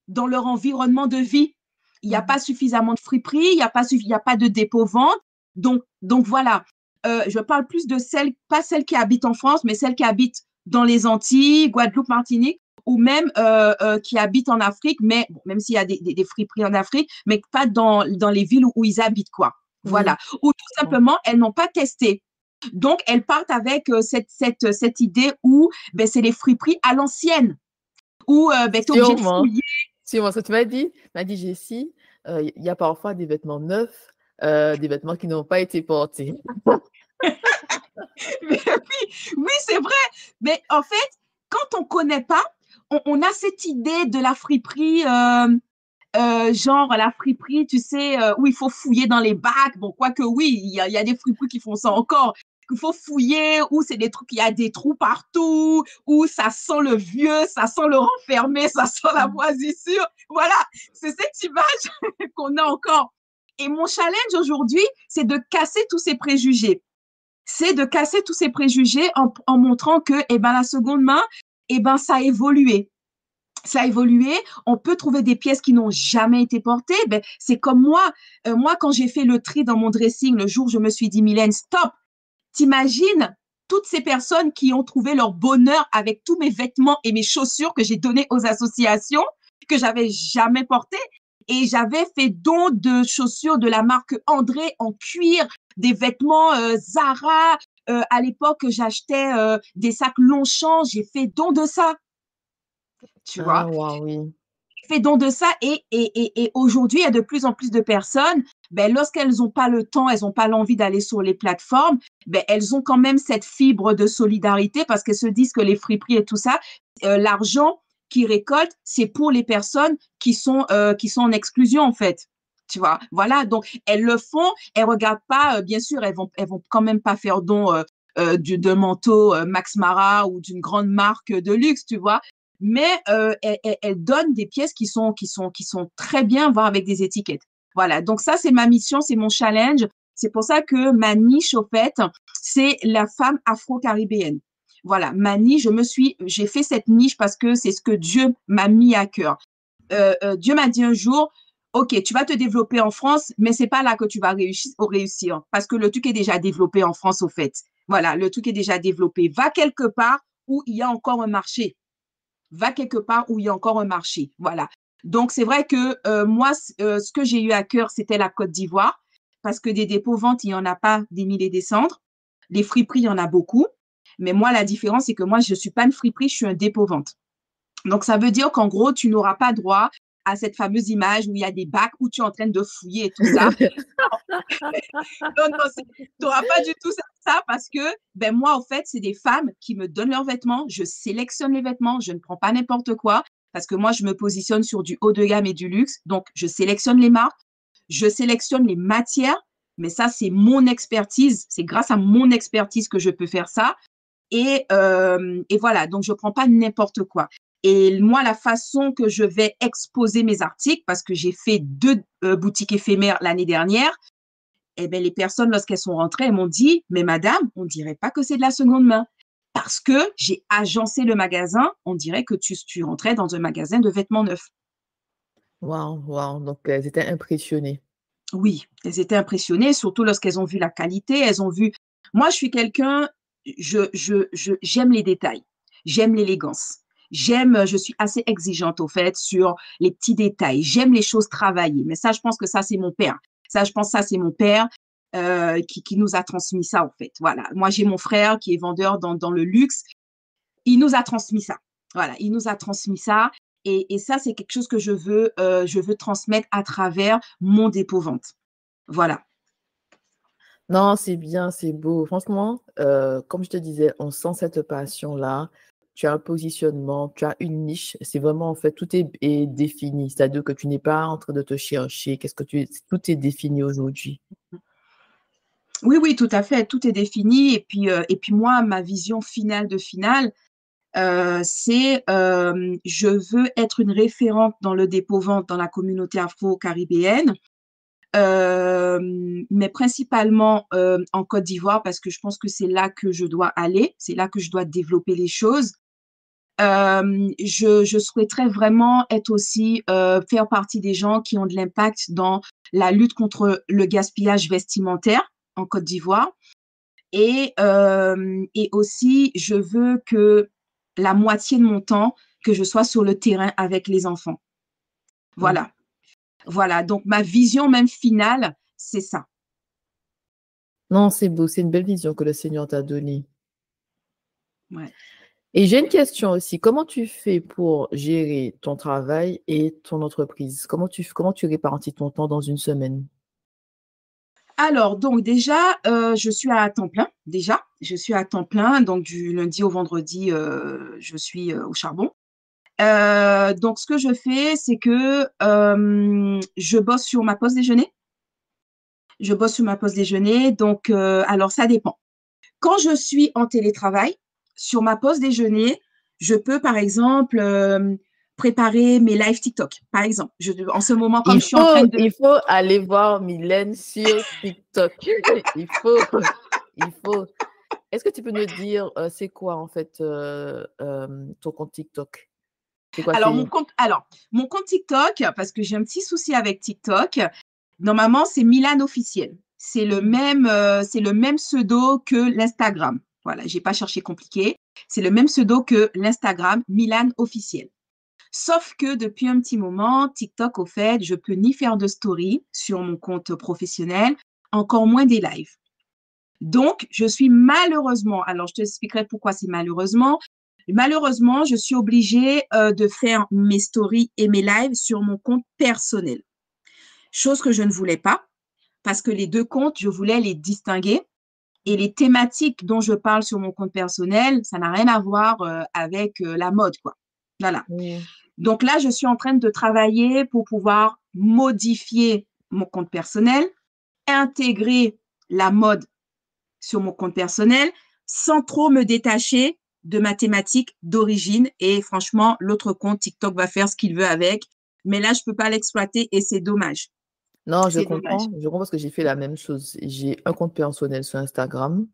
dans leur environnement de vie. Il n'y a pas Mhm. suffisamment de friperie, il y a pas de dépôt-vente. Donc voilà, je parle plus de celles, pas celles qui habitent en France, mais celles qui habitent dans les Antilles, Guadeloupe, Martinique, ou même qui habitent en Afrique, mais bon, même s'il y a des friperies en Afrique, mais pas dans les villes où ils habitent, quoi. Oui. Voilà. Ou tout simplement, elles n'ont pas testé. Donc, elles partent avec cette idée où ben, c'est les friperies à l'ancienne, où ben, tu es obligé de Sûrement. fouiller. Sûrement. Ce que tu m'as dit, Jessie, il y a parfois des vêtements neufs, des vêtements qui n'ont pas été portés. Mais oui, oui, c'est vrai. Mais en fait, quand on connaît pas, on a cette idée de la friperie, genre la friperie, tu sais, où il faut fouiller dans les bacs. Bon, quoique oui, il y a des friperies qui font ça encore. Il faut fouiller, où c'est des trucs, il y a des trous partout, où ça sent le vieux, ça sent le renfermé, ça sent la Mm. moisissure. Voilà, c'est cette image qu'on a encore. Et mon challenge aujourd'hui, c'est de casser tous ces préjugés. C'est de casser tous ces préjugés en montrant que eh ben, la seconde main, eh ben, ça a évolué. Ça a évolué. On peut trouver des pièces qui n'ont jamais été portées. Ben, c'est comme moi. Moi, quand j'ai fait le tri dans mon dressing, le jour où je me suis dit, Mylène, stop. T'imagines toutes ces personnes qui ont trouvé leur bonheur avec tous mes vêtements et mes chaussures que j'ai donnés aux associations, que j'avais jamais portées. Et j'avais fait don de chaussures de la marque André en cuir, des vêtements Zara. À l'époque, j'achetais des sacs Longchamp. J'ai fait don de ça, tu Ah, vois. waouh, oui. Fait don de ça et aujourd'hui, il y a de plus en plus de personnes, ben, lorsqu'elles n'ont pas le temps, elles n'ont pas l'envie d'aller sur les plateformes, ben, elles ont quand même cette fibre de solidarité parce qu'elles se disent que les friperies et tout ça, l'argent qu'ils récoltent, c'est pour les personnes qui sont en exclusion, en fait. Tu vois, voilà, donc elles le font, elles regardent pas, bien sûr, elles vont quand même pas faire don d'un manteau Max Mara ou d'une grande marque de luxe, tu vois, mais elle donne des pièces qui sont très bien, voire avec des étiquettes. Voilà, donc ça, c'est ma mission, c'est mon challenge. C'est pour ça que ma niche, au fait, c'est la femme afro-caribéenne. Voilà, ma niche, j'ai fait cette niche parce que c'est ce que Dieu m'a mis à cœur. Dieu m'a dit un jour, OK, tu vas te développer en France, mais c'est pas là que tu vas réussir parce que le truc est déjà développé en France, au fait. Voilà, le truc est déjà développé. Va quelque part où il y a encore un marché, va quelque part où il y a encore un marché. Voilà. Donc, c'est vrai que moi, ce que j'ai eu à cœur, c'était la Côte d'Ivoire, parce que des dépôts-ventes, il n'y en a pas des milliers et des cendres. Les friperies, il y en a beaucoup. Mais moi, la différence, c'est que moi, je ne suis pas une friperie, je suis un dépôt-vente. Donc, ça veut dire qu'en gros, tu n'auras pas droit à cette fameuse image où il y a des bacs où tu es en train de fouiller et tout ça. Non, non, tu n'auras pas du tout ça parce que ben moi, en fait, c'est des femmes qui me donnent leurs vêtements. Je sélectionne les vêtements. Je ne prends pas n'importe quoi parce que moi, je me positionne sur du haut de gamme et du luxe. Donc, je sélectionne les marques, je sélectionne les matières. Mais ça, c'est mon expertise. C'est grâce à mon expertise que je peux faire ça. Et voilà, donc je ne prends pas n'importe quoi. Et moi, la façon que je vais exposer mes articles, parce que j'ai fait 2 boutiques éphémères l'année dernière, eh bien, les personnes, lorsqu'elles sont rentrées, elles m'ont dit, mais madame, on ne dirait pas que c'est de la seconde main. Parce que j'ai agencé le magasin, on dirait que tu rentrais dans un magasin de vêtements neufs. Waouh, waouh. Donc, elles étaient impressionnées. Oui, elles étaient impressionnées, surtout lorsqu'elles ont vu la qualité, elles ont vu. Moi, je suis quelqu'un, j'aime les détails, j'aime l'élégance, je suis assez exigeante au fait sur les petits détails, j'aime les choses travaillées. Mais ça, je pense que ça, c'est mon père. Ça, je pense que ça, c'est mon père qui nous a transmis ça, en fait. Voilà. Moi, j'ai mon frère qui est vendeur dans le luxe. Il nous a transmis ça. Voilà, il nous a transmis ça. Et ça, c'est quelque chose que je veux transmettre à travers mon dépôt-vente. Voilà. Non, c'est bien, c'est beau. Franchement, comme je te disais, on sent cette passion-là. Tu as un positionnement, tu as une niche. C'est vraiment, en fait, est défini. C'est-à-dire que tu n'es pas en train de te chercher. Tout est défini aujourd'hui. Oui, oui, tout à fait. Tout est défini. Et puis moi, ma vision finale, c'est je veux être une référente dans le dépôt-vente dans la communauté afro-caribéenne. Mais principalement en Côte d'Ivoire parce que je pense que c'est là que je dois aller, c'est là que je dois développer les choses. Je souhaiterais vraiment être aussi faire partie des gens qui ont de l'impact dans la lutte contre le gaspillage vestimentaire en Côte d'Ivoire. Et aussi, je veux que la moitié de mon temps, que je sois sur le terrain avec les enfants. Mm. Voilà. Voilà. Donc, ma vision même finale, c'est ça. Non, c'est beau. C'est une belle vision que le Seigneur t'a donnée. Ouais. Et j'ai une question aussi. Comment tu fais pour gérer ton travail et ton entreprise? Comment tu répartis ton temps dans une semaine? Alors, donc déjà, je suis à temps plein. Déjà, je suis à temps plein. Donc, du lundi au vendredi, je suis au charbon. Donc, ce que je fais, c'est que je bosse sur ma pause déjeuner. Je bosse sur ma pause déjeuner. Donc, alors, ça dépend. Quand je suis en télétravail, sur ma pause déjeuner, je peux, par exemple, préparer mes lives TikTok, par exemple. En ce moment, comme je suis en train de… Il faut aller voir Mylène sur TikTok. Il faut. Est-ce que tu peux nous dire c'est quoi en fait ton compte TikTok? C'est quoi? Mon compte TikTok, parce que j'ai un petit souci avec TikTok, normalement, c'est Milan officiel. C'est le même pseudo que l'Instagram. Voilà, j'ai pas cherché compliqué. C'est le même pseudo que l'Instagram, Milan officiel. Sauf que depuis un petit moment, TikTok, au fait, je peux ni faire de story sur mon compte professionnel, encore moins des lives. Donc, je suis malheureusement, alors je te expliquerai pourquoi c'est malheureusement. Malheureusement, je suis obligée de faire mes stories et mes lives sur mon compte personnel. Chose que je ne voulais pas parce que les deux comptes, je voulais les distinguer. Et les thématiques dont je parle sur mon compte personnel, ça n'a rien à voir avec la mode, quoi. Voilà. Mm. Donc là, je suis en train de travailler pour pouvoir modifier mon compte personnel, intégrer la mode sur mon compte personnel sans trop me détacher de ma thématique d'origine. Et franchement, l'autre compte TikTok va faire ce qu'il veut avec. Mais là, je ne peux pas l'exploiter et c'est dommage. Non, je C'est dommage. comprends. Je comprends parce que j'ai fait la même chose. J'ai un compte personnel sur Instagram.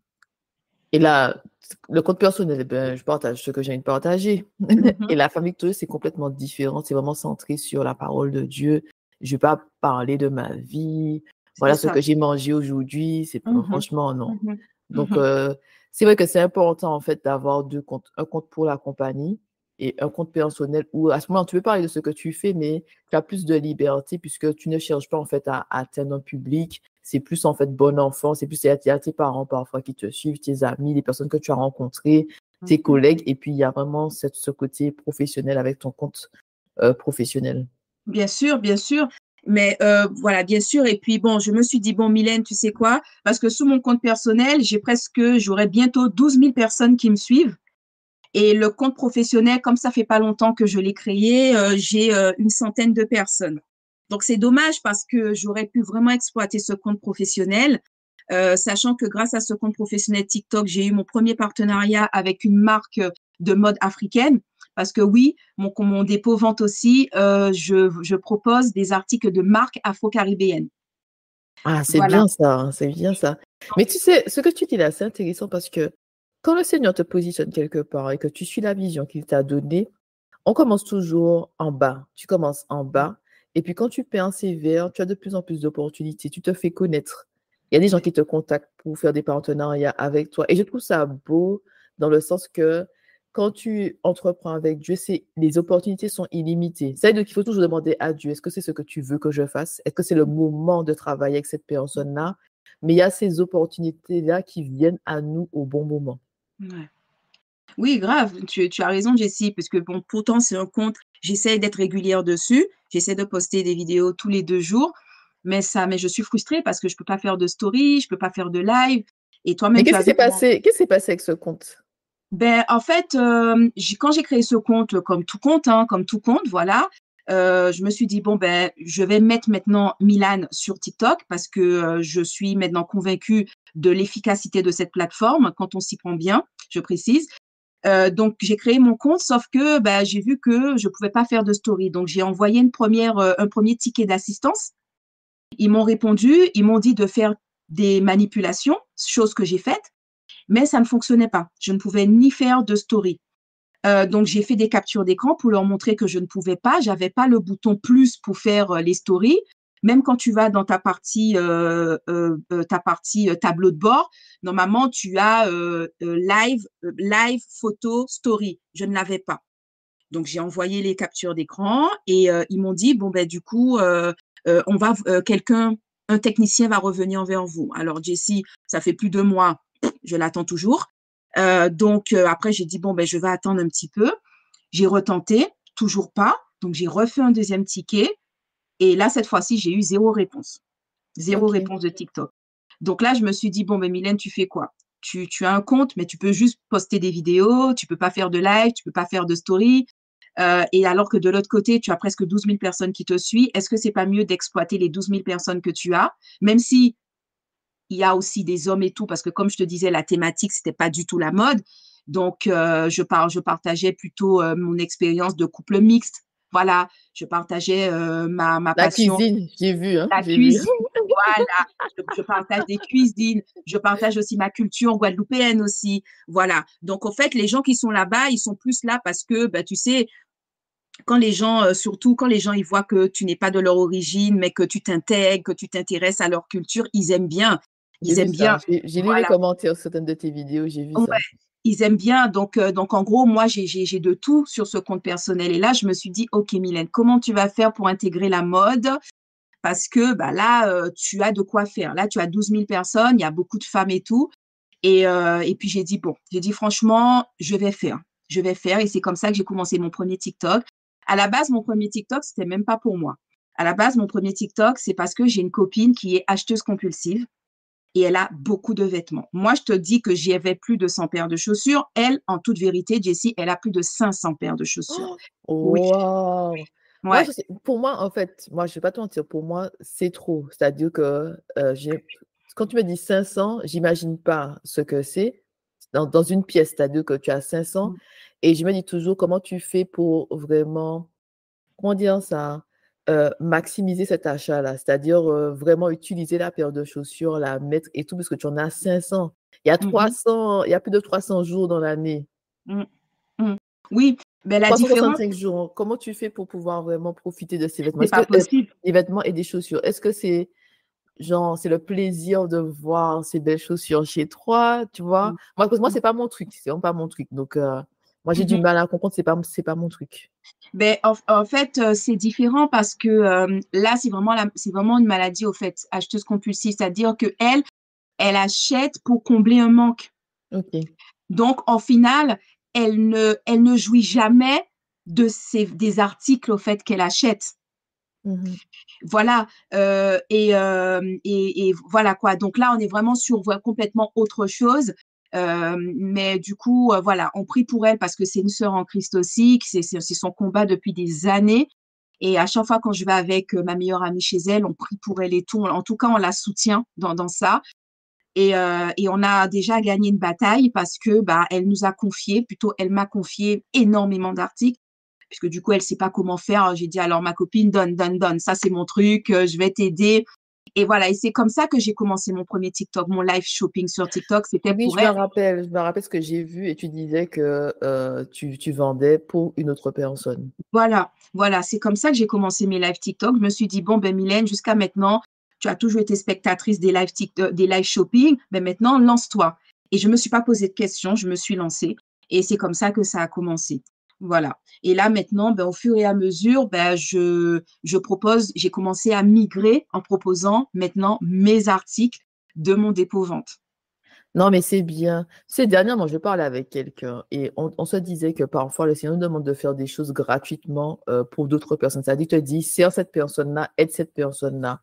Et là, le compte personnel, eh ben, je partage ce que j'ai envie de partager. Et Mhm. la famille victorieuse, c'est complètement différent. C'est vraiment centré sur la parole de Dieu. Je ne vais pas parler de ma vie. C'est Voilà ce que ça. j'ai mangé aujourd'hui. Mhm. Franchement, non. Mhm. Donc, Mhm. c'est vrai que c'est important, en fait, d'avoir deux comptes. Un compte pour la compagnie et un compte personnel où, à ce moment, tu peux parler de ce que tu fais, mais tu as plus de liberté puisque tu ne cherches pas, en fait, à atteindre un public. C'est plus, en fait, bon enfant. C'est plus, il y a tes parents, parfois, qui te suivent, tes amis, les personnes que tu as rencontrées, tes Mhm. collègues. Et puis, il y a vraiment ce côté professionnel avec ton compte professionnel. Bien sûr, bien sûr. Mais voilà, bien sûr. Et puis bon, je me suis dit, bon, Mylène, tu sais quoi? Parce que sous mon compte personnel, j'aurai bientôt 12 000 personnes qui me suivent. Et le compte professionnel, comme ça fait pas longtemps que je l'ai créé, j'ai une centaine de personnes. Donc c'est dommage parce que j'aurais pu vraiment exploiter ce compte professionnel, sachant que grâce à ce compte professionnel TikTok, j'ai eu mon premier partenariat avec une marque de mode africaine. Parce que oui, mon dépôt vente aussi, je propose des articles de marques afro-caribéennes. Ah, c'est Voilà. bien ça, hein, c'est bien ça. Mais tu sais, ce que tu dis là, c'est intéressant parce que quand le Seigneur te positionne quelque part et que tu suis la vision qu'il t'a donnée, on commence toujours en bas. Tu commences en bas. Et puis quand tu persévères, tu as de plus en plus d'opportunités. Tu te fais connaître. Il y a des gens qui te contactent pour faire des partenariats avec toi. Et je trouve ça beau dans le sens que quand tu entreprends avec Dieu, les opportunités sont illimitées. C'est-à-dire qu'il faut toujours demander à Dieu, est-ce que c'est ce que tu veux que je fasse? Est-ce que c'est le moment de travailler avec cette personne-là? Mais il y a ces opportunités-là qui viennent à nous au bon moment. Ouais. Oui, grave, tu as raison, Jessie, parce que bon, pourtant, c'est un compte, j'essaie d'être régulière dessus, j'essaie de poster des vidéos tous les 2 jours, mais je suis frustrée parce que je peux pas faire de story, je peux pas faire de live. Et Mais toi-même, tu qu'est-ce as qui vu s'est comment. passé? Qu'est-ce qui s'est passé avec ce compte? Ben, en fait, quand j'ai créé ce compte, comme tout compte, voilà, je me suis dit, bon, ben, je vais mettre maintenant Milan sur TikTok parce que je suis maintenant convaincue de l'efficacité de cette plateforme quand on s'y prend bien, je précise. Donc, j'ai créé mon compte, sauf que bah, j'ai vu que je pouvais pas faire de story. Donc, j'ai envoyé un premier ticket d'assistance. Ils m'ont répondu, ils m'ont dit de faire des manipulations, chose que j'ai faite, mais ça ne fonctionnait pas. Je ne pouvais ni faire de story. Donc, j'ai fait des captures d'écran pour leur montrer que je ne pouvais pas. J'avais pas le bouton plus pour faire les stories. Même quand tu vas dans ta partie tableau de bord, normalement, tu as live, photo, story. Je ne l'avais pas. Donc, j'ai envoyé les captures d'écran et ils m'ont dit, bon, ben, du coup, un technicien va revenir vers vous. Alors, Jessie, ça fait plus de mois, je l'attends toujours. Donc, après, j'ai dit, bon, ben, je vais attendre un petit peu. J'ai retenté, toujours pas. Donc, j'ai refait un deuxième ticket. Et là, cette fois-ci, j'ai eu zéro réponse. Zéro Ok. réponse de TikTok. Donc là, je me suis dit, bon, ben, Mylène, tu fais quoi? Tu as un compte, mais tu peux juste poster des vidéos, tu peux pas faire de live, tu peux pas faire de story. Et alors que de l'autre côté, tu as presque 12 000 personnes qui te suivent, est-ce que c'est pas mieux d'exploiter les 12 000 personnes que tu as, même si il y a aussi des hommes et tout, parce que comme je te disais, la thématique, c'était pas du tout la mode. Donc, je partageais plutôt mon expérience de couple mixte. Voilà, je partageais ma La passion, cuisine, j'ai vu, hein, la j'ai vu. cuisine. Voilà, je partage des cuisines, je partage aussi ma culture guadeloupéenne aussi. Voilà. Donc, en fait, les gens qui sont là-bas, ils sont plus là parce que, bah, tu sais, quand les gens, surtout quand les gens ils voient que tu n'es pas de leur origine, mais que tu t'intègres, que tu t'intéresses à leur culture, ils aiment bien. J'ai Ils vu aiment ça. bien. J'ai lu les Voilà. commentaires sur certaines de tes vidéos, j'ai vu Ouais, ça. ils aiment bien. Donc en gros, moi, j'ai de tout sur ce compte personnel. Et là, je me suis dit, OK, Mylène, comment tu vas faire pour intégrer la mode? Parce que bah, là, tu as de quoi faire. Là, tu as 12 000 personnes, il y a beaucoup de femmes et tout. Et puis, j'ai dit, bon, j'ai dit, franchement, je vais faire. Je vais faire. Et c'est comme ça que j'ai commencé mon premier TikTok. À la base, mon premier TikTok, c'était même pas pour moi. À la base, mon premier TikTok, c'est parce que j'ai une copine qui est acheteuse compulsive et elle a beaucoup de vêtements. Moi, je te dis que j'avais plus de 100 paires de chaussures. Elle, en toute vérité, Jessie, elle a plus de 500 paires de chaussures. Oui, Waouh! Moi, ouais. pour moi, en fait, moi, je ne vais pas te mentir, pour moi, c'est trop. C'est-à-dire que quand tu me dis 500, j'imagine pas ce que c'est dans une pièce. C'est-à-dire que tu as 500 et je me dis toujours comment tu fais pour vraiment, comment dire ça, maximiser cet achat-là. C'est-à-dire vraiment utiliser la paire de chaussures, la mettre et tout, parce que tu en as 500. Mhm, Il y a plus de 300 jours dans l'année. mm, mm. Oui, mais la différence, 365 jours, comment tu fais pour pouvoir vraiment profiter de ces vêtements? c'est Est-ce que pas possible. des vêtements et des chaussures, est-ce que c'est genre, c'est le plaisir de voir ces belles chaussures chez toi, tu vois? Moi, parce que moi, c'est pas mon truc, c'est vraiment pas mon truc. Donc, moi, j'ai du Mhm. mal à comprendre, c'est pas mon truc. Ben, en fait, c'est différent parce que là, c'est vraiment une maladie, au fait, acheteuse compulsive, c'est-à-dire que elle achète pour combler un manque. OK. Donc, en final, elle ne jouit jamais des articles, au fait, qu'elle achète. Mhm. Voilà, et voilà quoi. Donc là, on est vraiment sur complètement autre chose. Mais du coup, voilà, on prie pour elle parce que c'est une sœur en Christ aussi, que c'est son combat depuis des années. Et à chaque fois quand je vais avec ma meilleure amie chez elle, on prie pour elle et tout. En tout cas, on la soutient dans ça. Et on a déjà gagné une bataille parce que bah, elle nous a confié, plutôt elle m'a confié énormément d'articles puisque du coup, elle sait pas comment faire. J'ai dit, alors, ma copine, donne. Ça, c'est mon truc. Je vais t'aider. Et voilà. Et c'est comme ça que j'ai commencé mon premier TikTok, mon live shopping sur TikTok. C'était Oui, pour elle. je me rappelle ce que j'ai vu et tu disais que tu vendais pour une autre personne. Voilà. C'est comme ça que j'ai commencé mes lives TikTok. Je me suis dit, bon, ben, Mylène, jusqu'à maintenant, tu as toujours été spectatrice des lives TikTok, des lives shopping. Ben, maintenant, lance-toi. Et je me suis pas posé de questions. Je me suis lancée. Et c'est comme ça que ça a commencé. Voilà. Et là, maintenant, ben, au fur et à mesure, ben, je propose, j'ai commencé à migrer en proposant maintenant mes articles de mon dépôt-vente. Non, mais c'est bien. Ces dernièrement, je parlais avec quelqu'un et on se disait que parfois le Seigneur nous demande de faire des choses gratuitement pour d'autres personnes. C'est-à-dire, il te dit, sers cette personne-là, aide cette personne-là.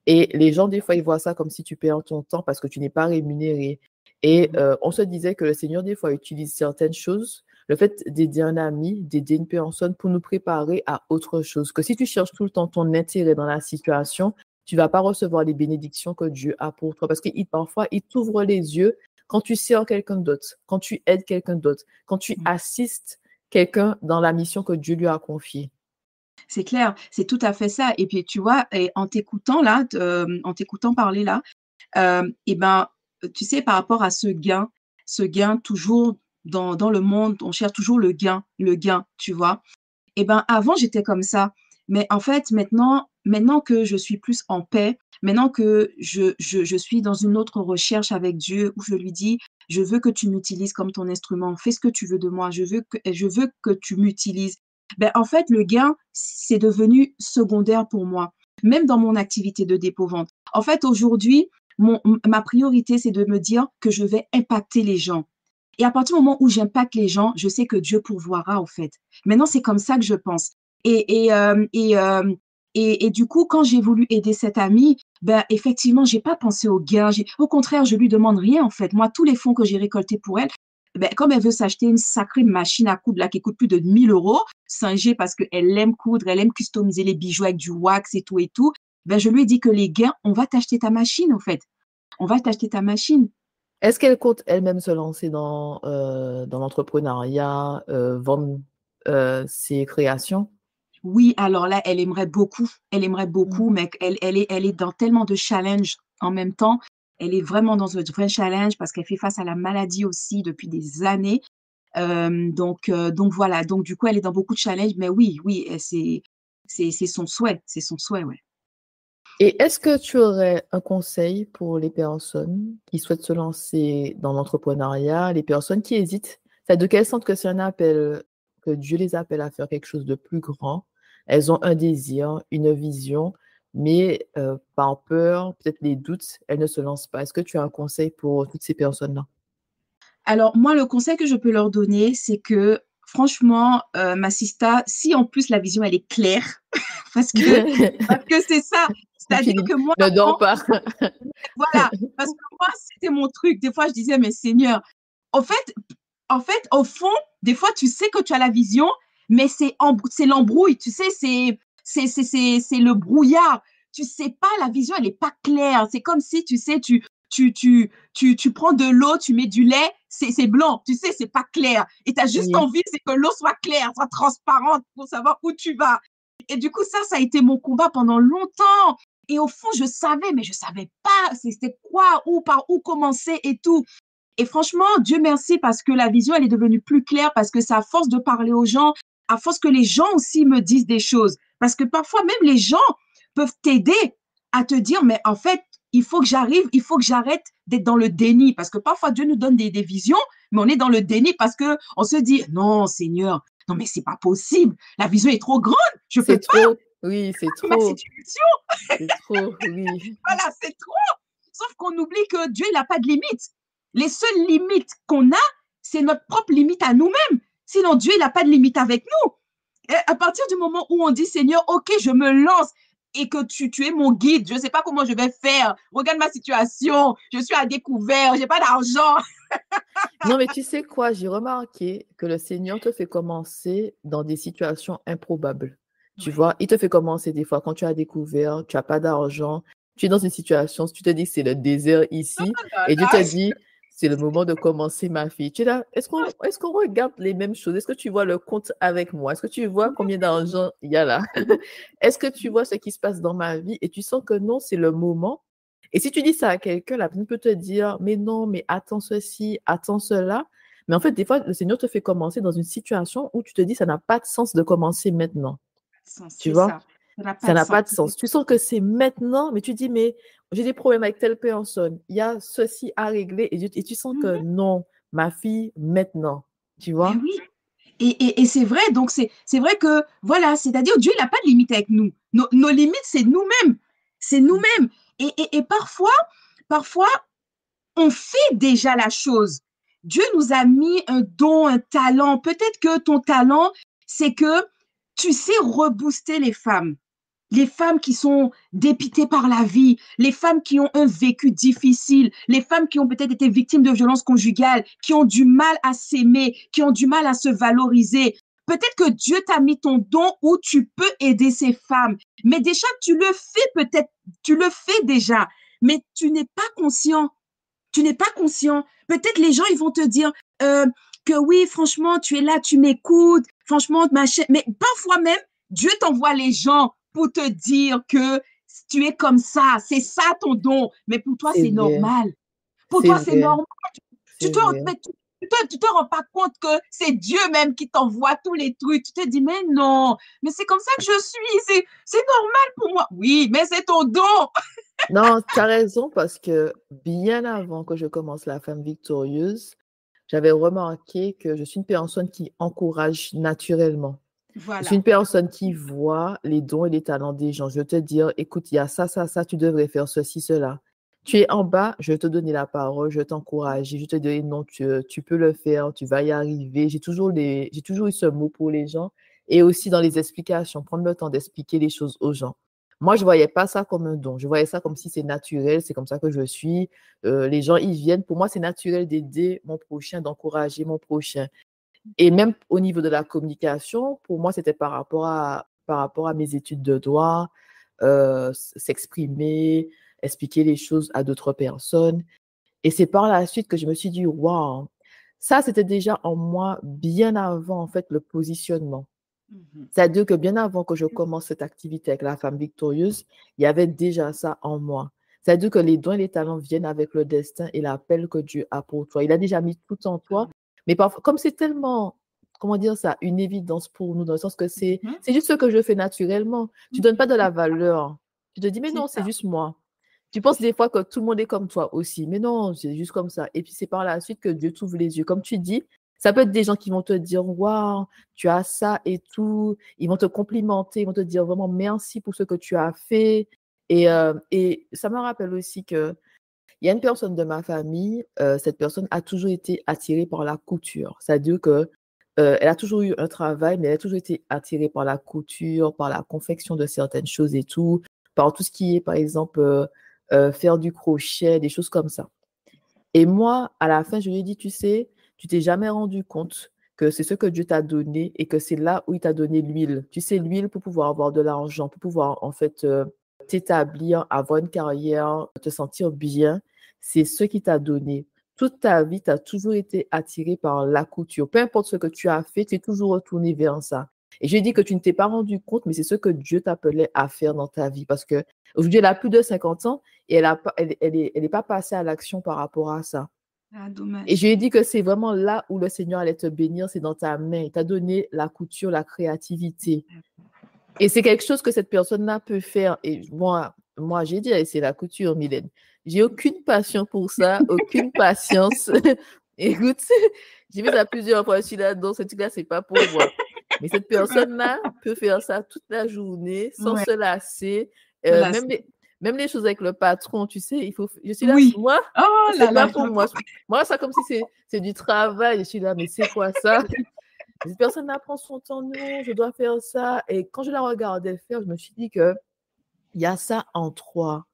Et les gens, des fois, ils voient ça comme si tu perds ton temps parce que tu n'es pas rémunéré. Et Mhm. on se disait que le Seigneur, des fois, utilise certaines choses, le fait d'aider un ami, d'aider une personne pour nous préparer à autre chose. Que si tu cherches tout le temps ton intérêt dans la situation, tu vas pas recevoir les bénédictions que Dieu a pour toi. Parce que parfois, il t'ouvre les yeux quand tu sers quelqu'un d'autre, quand tu aides quelqu'un d'autre, quand tu assistes quelqu'un dans la mission que Dieu lui a confiée. C'est clair, c'est tout à fait ça. Et puis, tu vois, et en t'écoutant là, en t'écoutant parler là, et ben, tu sais, par rapport à ce gain toujours dans le monde, on cherche toujours le gain, tu vois. Et ben, avant, j'étais comme ça. Mais en fait, maintenant que je suis plus en paix, maintenant que je suis dans une autre recherche avec Dieu où je lui dis, je veux que tu m'utilises comme ton instrument, fais ce que tu veux de moi, je veux que tu m'utilises. Ben, en fait, le gain, c'est devenu secondaire pour moi, même dans mon activité de dépôt-vente. En fait, aujourd'hui, ma priorité, c'est de me dire que je vais impacter les gens. Et à partir du moment où j'impacte les gens, je sais que Dieu pourvoira, en fait. Maintenant, c'est comme ça que je pense. Et du coup, quand j'ai voulu aider cette amie, ben, effectivement, j'ai pas pensé au gain. Au contraire, je lui demande rien, en fait. Moi, tous les fonds que j'ai récoltés pour elle, ben, comme elle veut s'acheter une sacrée machine à coudre là, qui coûte plus de 1 000 euros, Singer, parce qu'elle aime coudre, elle aime customiser les bijoux avec du wax et tout, ben, je lui ai dit que les gains, on va t'acheter ta machine, en fait. On va t'acheter ta machine. Est-ce qu'elle compte elle-même se lancer dans l'entrepreneuriat, vendre ses créations? Oui, alors là, elle aimerait beaucoup. Elle aimerait Mm. beaucoup, mais elle est dans tellement de challenges en même temps. Elle est vraiment dans un vrai challenge parce qu'elle fait face à la maladie aussi depuis des années. Donc voilà. Donc du coup, elle est dans beaucoup de challenges. Mais oui, c'est son souhait. C'est son souhait, ouais. Et est-ce que tu aurais un conseil pour les personnes qui souhaitent se lancer dans l'entrepreneuriat, les personnes qui hésitent? C'est de quelles sorte que c'est un appel, que Dieu les appelle à faire quelque chose de plus grand. Elles ont un désir, une vision, mais par peur, peut-être les doutes, elles ne se lancent pas. Est-ce que tu as un conseil pour toutes ces personnes-là? Alors, moi, le conseil que je peux leur donner, c'est que, franchement, ma sista, si en plus la vision, elle est claire, parce que, parce que c'est ça. Tu C'est-à-dire que moi, ne dors avant, pas. voilà, parce que moi, c'était mon truc. Des fois, je disais, mais Seigneur, en fait, au fond, des fois, tu sais que tu as la vision, mais c'est l'embrouille, tu sais, c'est le brouillard. Tu sais pas, la vision, elle est pas claire. C'est comme si, tu sais, tu prends de l'eau, tu mets du lait, c'est blanc, tu sais, c'est pas clair. Et tu as juste Oui. envie, c'est que l'eau soit claire, soit transparente pour savoir où tu vas. Et du coup, ça a été mon combat pendant longtemps. Et au fond, je savais, mais je savais pas c'était quoi, où, par où commencer et tout. Et franchement, Dieu merci parce que la vision, elle est devenue plus claire parce que c'est à force de parler aux gens, à force que les gens aussi me disent des choses. Parce que parfois, même les gens peuvent t'aider à te dire, mais en fait, il faut que j'arrive, il faut que j'arrête d'être dans le déni. Parce que parfois, Dieu nous donne des visions, mais on est dans le déni parce que on se dit, non, Seigneur, non, mais c'est pas possible. La vision est trop grande. Je peux C'est pas trop. Oui, c'est ma trop. situation. C'est trop. Oui. Voilà, c'est trop. Sauf qu'on oublie que Dieu, il n'a pas de limite. Les seules limites qu'on a, c'est notre propre limite à nous-mêmes. Sinon, Dieu, il n'a pas de limite avec nous. à partir du moment où on dit, Seigneur, OK, je me lance et que tu es mon guide, je ne sais pas comment je vais faire. Regarde ma situation, je suis à découvert, je n'ai pas d'argent. Non, mais tu sais quoi, j'ai remarqué que le Seigneur te fait commencer dans des situations improbables. Tu Oui. vois, il te fait commencer des fois quand tu as découvert, tu n'as pas d'argent, tu es dans une situation, tu te dis que c'est le désert ici, et Dieu te dit, c'est le moment de commencer, ma fille. Tu es là, est-ce qu'on regarde les mêmes choses? Est-ce que tu vois le compte avec moi? Est-ce que tu vois combien d'argent il y a là? Est-ce que tu vois ce qui se passe dans ma vie? Et tu sens que non, c'est le moment. Et si tu dis ça à quelqu'un, la personne peut te dire, mais non, mais attends ceci, attends cela. Mais en fait, des fois, le Seigneur te fait commencer dans une situation où tu te dis, ça n'a pas de sens de commencer maintenant. Tu C'est vois? ça. Ça n'a pas Ça de n'a pas sens. de sens. Tu sens que c'est maintenant, mais tu dis, mais j'ai des problèmes avec telle personne. Il y a ceci à régler. Et tu sens que non, ma fille, maintenant. Tu Mais vois? oui. Et c'est vrai, donc c'est vrai que, voilà, c'est-à-dire Dieu, il n'a pas de limite avec nous. Nos limites, c'est nous-mêmes. C'est nous-mêmes. Et parfois, on fait déjà la chose. Dieu nous a mis un don, un talent. Peut-être que ton talent, c'est que tu sais rebooster les femmes qui sont dépitées par la vie, les femmes qui ont un vécu difficile, les femmes qui ont peut-être été victimes de violences conjugales, qui ont du mal à s'aimer, qui ont du mal à se valoriser. Peut-être que Dieu t'a mis ton don où tu peux aider ces femmes. Mais déjà, tu le fais peut-être, tu le fais déjà, mais tu n'es pas conscient. Tu n'es pas conscient. Peut-être les gens, ils vont te dire que oui, franchement, tu es là, tu m'écoutes, franchement, machin. Mais parfois même, Dieu t'envoie les gens pour te dire que tu es comme ça, c'est ça ton don. Mais pour toi, C'est c'est vrai. normal. Pour C'est toi, c'est vrai. normal. Tu C'est te, vrai. mais tu te rends pas compte que c'est Dieu même qui t'envoie tous les trucs. Tu te dis, mais non, mais c'est comme ça que je suis. C'est normal pour moi. Oui, mais c'est ton don. Non, tu as raison parce que bien avant que je commence La Femme Victorieuse, j'avais remarqué que je suis une personne qui encourage naturellement. Je suis une Voilà. personne qui voit les dons et les talents des gens. Je vais te dire, écoute, il y a ça, ça, ça, tu devrais faire ceci, cela. Tu es en bas, je vais te donner la parole, je vais t'encourager, je vais te dire non, tu peux le faire, tu vas y arriver. J'ai toujours eu ce mot pour les gens et aussi dans les explications, prendre le temps d'expliquer les choses aux gens. Moi, je ne voyais pas ça comme un don. Je voyais ça comme si c'est naturel, c'est comme ça que je suis. Les gens, ils viennent. Pour moi, c'est naturel d'aider mon prochain, d'encourager mon prochain. Et même au niveau de la communication, pour moi, c'était par rapport à mes études de droit, s'exprimer, expliquer les choses à d'autres personnes. Et c'est par la suite que je me suis dit, waouh, ça, c'était déjà en moi bien avant, en fait, le positionnement. Mhm. C'est-à-dire que bien avant que je commence cette activité avec La Femme Victorieuse, il y avait déjà ça en moi. C'est-à-dire que les dons et les talents viennent avec le destin et l'appel que Dieu a pour toi. Il a déjà mis tout en toi, mais parfois, comme c'est tellement, comment dire ça, une évidence pour nous, dans le sens que c'est Mhm. c'est juste ce que je fais naturellement. Tu ne donnes pas de la valeur. Tu te dis, mais C'est non, c'est ça. juste moi. Tu penses des fois que tout le monde est comme toi aussi, mais non, c'est juste comme ça. Et puis c'est par la suite que Dieu t'ouvre les yeux. Comme tu dis, ça peut être des gens qui vont te dire, waouh, tu as ça et tout. Ils vont te complimenter, ils vont te dire vraiment merci pour ce que tu as fait. Et ça me rappelle aussi que il y a une personne de ma famille, cette personne a toujours été attirée par la couture. C'est-à-dire que elle a toujours eu un travail, mais elle a toujours été attirée par la couture, par la confection de certaines choses et tout, par tout ce qui est, par exemple, faire du crochet, des choses comme ça. Et moi, à la fin, je lui ai dit, tu sais, tu t'es jamais rendu compte que c'est ce que Dieu t'a donné et que c'est là où il t'a donné l'huile. Tu sais, l'huile pour pouvoir avoir de l'argent, pour pouvoir en fait t'établir, avoir une carrière, te sentir bien, c'est ce qu'il t'a donné. Toute ta vie, tu as toujours été attiré par la couture. Peu importe ce que tu as fait, tu es toujours retourné vers ça. Et j'ai dit que tu ne t'es pas rendu compte, mais c'est ce que Dieu t'appelait à faire dans ta vie. Parce que aujourd'hui, elle a plus de 50 ans et elle est pas passée à l'action par rapport à ça. Ah, Et je dommage. lui ai dit que c'est vraiment là où le Seigneur allait te bénir, c'est dans ta main. Il t'a donné la couture, la créativité. Et c'est quelque chose que cette personne-là peut faire. Et moi j'ai dit, c'est la couture, Mylène. J'ai aucune passion pour ça, aucune patience. Écoute, j'ai vu ça plusieurs fois. Je suis là, non, ce truc-là, c'est pas pour moi. Mais cette personne-là peut faire ça toute la journée sans Ouais, se lasser. de la... Même les choses avec le patron, tu sais, je suis là, Oui. moi, Oh c'est là pas là, pour moi. Moi, ça comme si c'est du travail. Je suis là, mais c'est quoi ça? Cette personne-là prend son temps, non, je dois faire ça. Et quand je la regardais faire, je me suis dit que il y a ça en toi.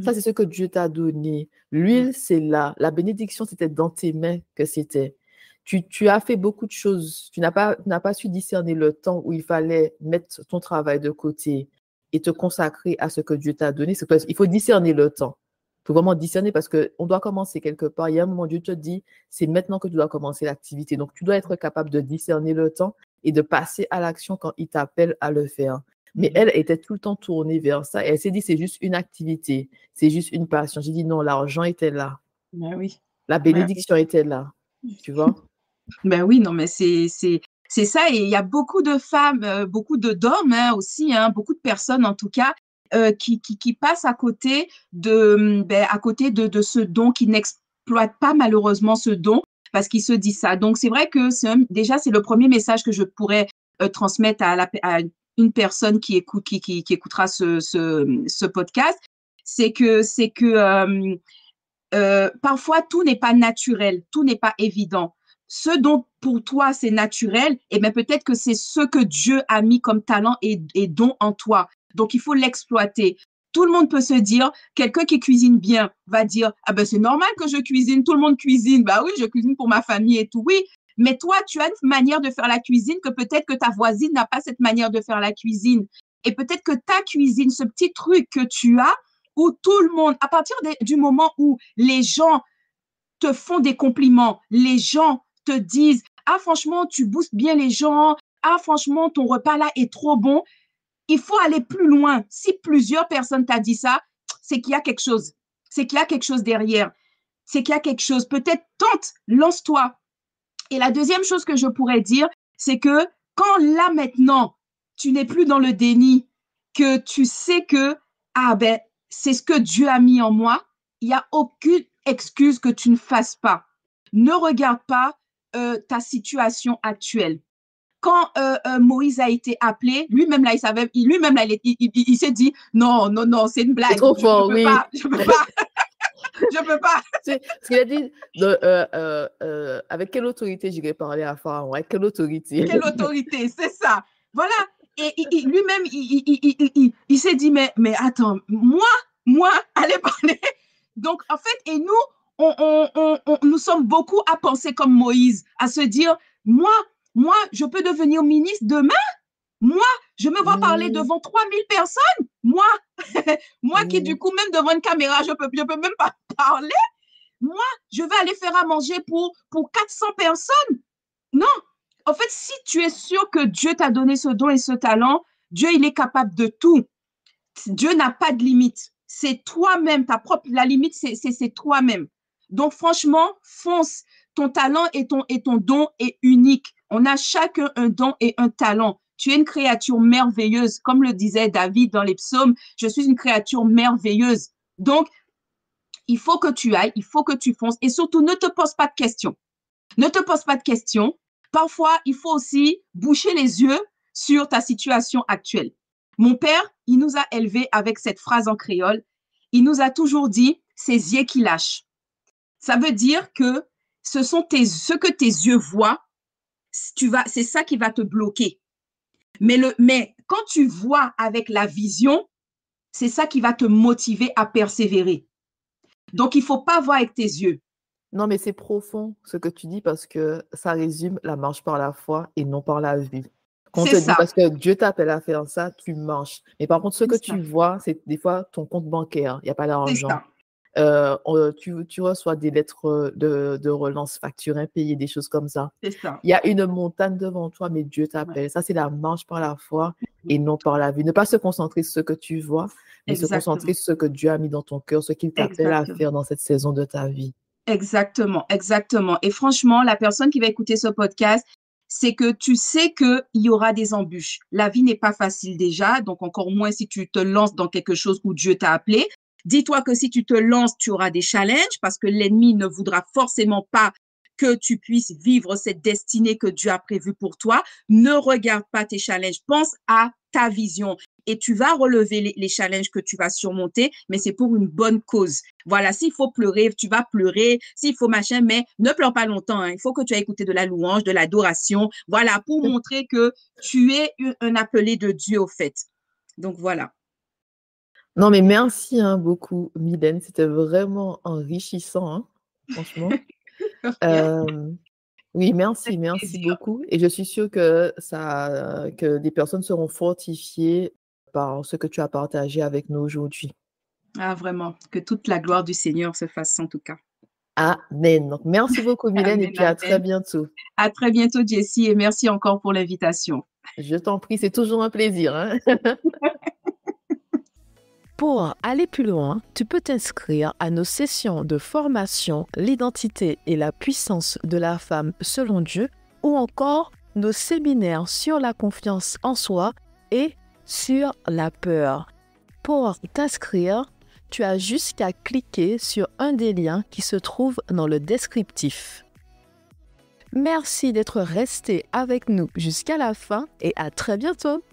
Ça, c'est ce que Dieu t'a donné. L'huile, c'est là. La bénédiction, c'était dans tes mains que c'était. Tu as fait beaucoup de choses. Tu n'as pas su discerner le temps où il fallait mettre ton travail de côté et te consacrer à ce que Dieu t'a donné. Il faut discerner le temps. Il faut vraiment discerner parce qu'on doit commencer quelque part. Il y a un moment, Dieu te dit, c'est maintenant que tu dois commencer l'activité. Donc, tu dois être capable de discerner le temps et de passer à l'action quand il t'appelle à le faire. Mais elle était tout le temps tournée vers ça. Et elle s'est dit, c'est juste une activité, c'est juste une passion. J'ai dit, non, l'argent était là. Ben oui. La bénédiction était là. Tu vois? Ben oui, non, mais c'est ça. Et il y a beaucoup de femmes, beaucoup d'hommes aussi, beaucoup de personnes en tout cas, qui passent à côté de ce don, qui n'exploitent pas malheureusement ce don parce qu'ils se disent ça. Donc, c'est vrai que déjà, c'est le premier message que je pourrais transmettre à une personne qui écoutera ce podcast. C'est que parfois, tout n'est pas naturel, tout n'est pas évident. Ce dont pour toi c'est naturel, et bien peut-être que c'est ce que Dieu a mis comme talent et don en toi. Donc il faut l'exploiter. Tout le monde peut se dire, quelqu'un qui cuisine bien va dire, ah ben c'est normal que je cuisine, tout le monde cuisine. Bah oui, je cuisine pour ma famille et tout. Oui, mais toi tu as une manière de faire la cuisine que peut-être que ta voisine n'a pas cette manière de faire la cuisine. Et peut-être que ta cuisine, ce petit truc que tu as, où tout le monde, à partir du moment où les gens te font des compliments, les gens te disent, ah franchement, tu boostes bien les gens, ah franchement, ton repas là est trop bon, il faut aller plus loin. Si plusieurs personnes t'ont dit ça, c'est qu'il y a quelque chose. C'est qu'il y a quelque chose derrière. C'est qu'il y a quelque chose. Peut-être tente, lance-toi. Et la deuxième chose que je pourrais dire, c'est que quand là maintenant, tu n'es plus dans le déni, que tu sais que, ah ben, c'est ce que Dieu a mis en moi, il n'y a aucune excuse que tu ne fasses pas. Ne regarde pas ta situation actuelle. Quand Moïse a été appelé, lui-même là, il savait, lui-même là, il s'est dit, non, non, non, c'est une C'est blague. trop fort, Je peux oui. pas, je peux pas, je peux pas. Ce qu'il a dit, avec quelle autorité j'irai parler à Pharaon? Avec quelle autorité? Quelle autorité, c'est ça. Voilà. Et lui-même, il s'est dit, mais attends, moi, allez parler. Donc, en fait, et nous, nous sommes beaucoup à penser comme Moïse, à se dire, moi, je peux devenir ministre demain. Moi, je me vois parler devant 3000 personnes. Moi qui, du coup, même devant une caméra, je peux même pas parler. Moi, je vais aller faire à manger pour 400 personnes. Non. En fait, si tu es sûr que Dieu t'a donné ce don et ce talent, Dieu, il est capable de tout. Dieu n'a pas de limite. C'est toi-même, la limite, c'est toi-même. Donc, franchement, fonce. Ton talent et ton don est unique. On a chacun un don et un talent. Tu es une créature merveilleuse. Comme le disait David dans les psaumes, je suis une créature merveilleuse. Donc, il faut que tu ailles, il faut que tu fonces. Et surtout, ne te pose pas de questions. Ne te pose pas de questions. Parfois, il faut aussi boucher les yeux sur ta situation actuelle. Mon père, il nous a élevés avec cette phrase en créole. Il nous a toujours dit, ses yeux qui lâchent. Ça veut dire que ce que tes yeux voient, c'est ça qui va te bloquer. Mais quand tu vois avec la vision, c'est ça qui va te motiver à persévérer. Donc, il ne faut pas voir avec tes yeux. Non, mais c'est profond ce que tu dis parce que ça résume la marche par la foi et non par la vue. Quand on te dit parce que Dieu t'appelle à faire ça, tu marches. Mais par contre, ce que tu vois, c'est des fois ton compte bancaire, il n'y a pas d'argent. Tu reçois des lettres de relance, factures impayées, des choses comme ça. C'est ça. Il y a une montagne devant toi, mais Dieu t'appelle. Ouais. Ça, c'est la marche par la foi et non par la vue. Ne pas se concentrer sur ce que tu vois, mais se concentrer sur ce que Dieu a mis dans ton cœur, ce qu'il t'appelle à faire dans cette saison de ta vie. Exactement, exactement. Et franchement, la personne qui va écouter ce podcast, c'est que tu sais qu'il y aura des embûches. La vie n'est pas facile déjà, donc encore moins si tu te lances dans quelque chose où Dieu t'a appelé. Dis-toi que si tu te lances, tu auras des challenges parce que l'ennemi ne voudra forcément pas que tu puisses vivre cette destinée que Dieu a prévue pour toi. Ne regarde pas tes challenges, pense à ta vision et tu vas relever les challenges que tu vas surmonter, mais c'est pour une bonne cause. Voilà, s'il faut pleurer, tu vas pleurer, s'il faut machin, mais ne pleure pas longtemps, hein. Il faut que tu aies écouté de la louange, de l'adoration, voilà, pour montrer que tu es un appelé de Dieu au fait. Donc voilà. Non, mais merci hein, beaucoup, Mylène. C'était vraiment enrichissant, hein, franchement. Rien, Oui, c'est merci plaisir. beaucoup. Et je suis sûre que des personnes seront fortifiées par ce que tu as partagé avec nous aujourd'hui. Ah, vraiment, que toute la gloire du Seigneur se fasse en tout cas. Amen. Donc, merci beaucoup, Mylène, et Amen, puis à très amen. bientôt. À très bientôt, Jessie, et merci encore pour l'invitation. Je t'en prie, c'est toujours un plaisir, hein. Pour aller plus loin, tu peux t'inscrire à nos sessions de formation L'identité et la puissance de la femme selon Dieu ou encore nos séminaires sur la confiance en soi et sur la peur. Pour t'inscrire, tu as juste qu'à cliquer sur un des liens qui se trouve dans le descriptif. Merci d'être resté avec nous jusqu'à la fin et à très bientôt!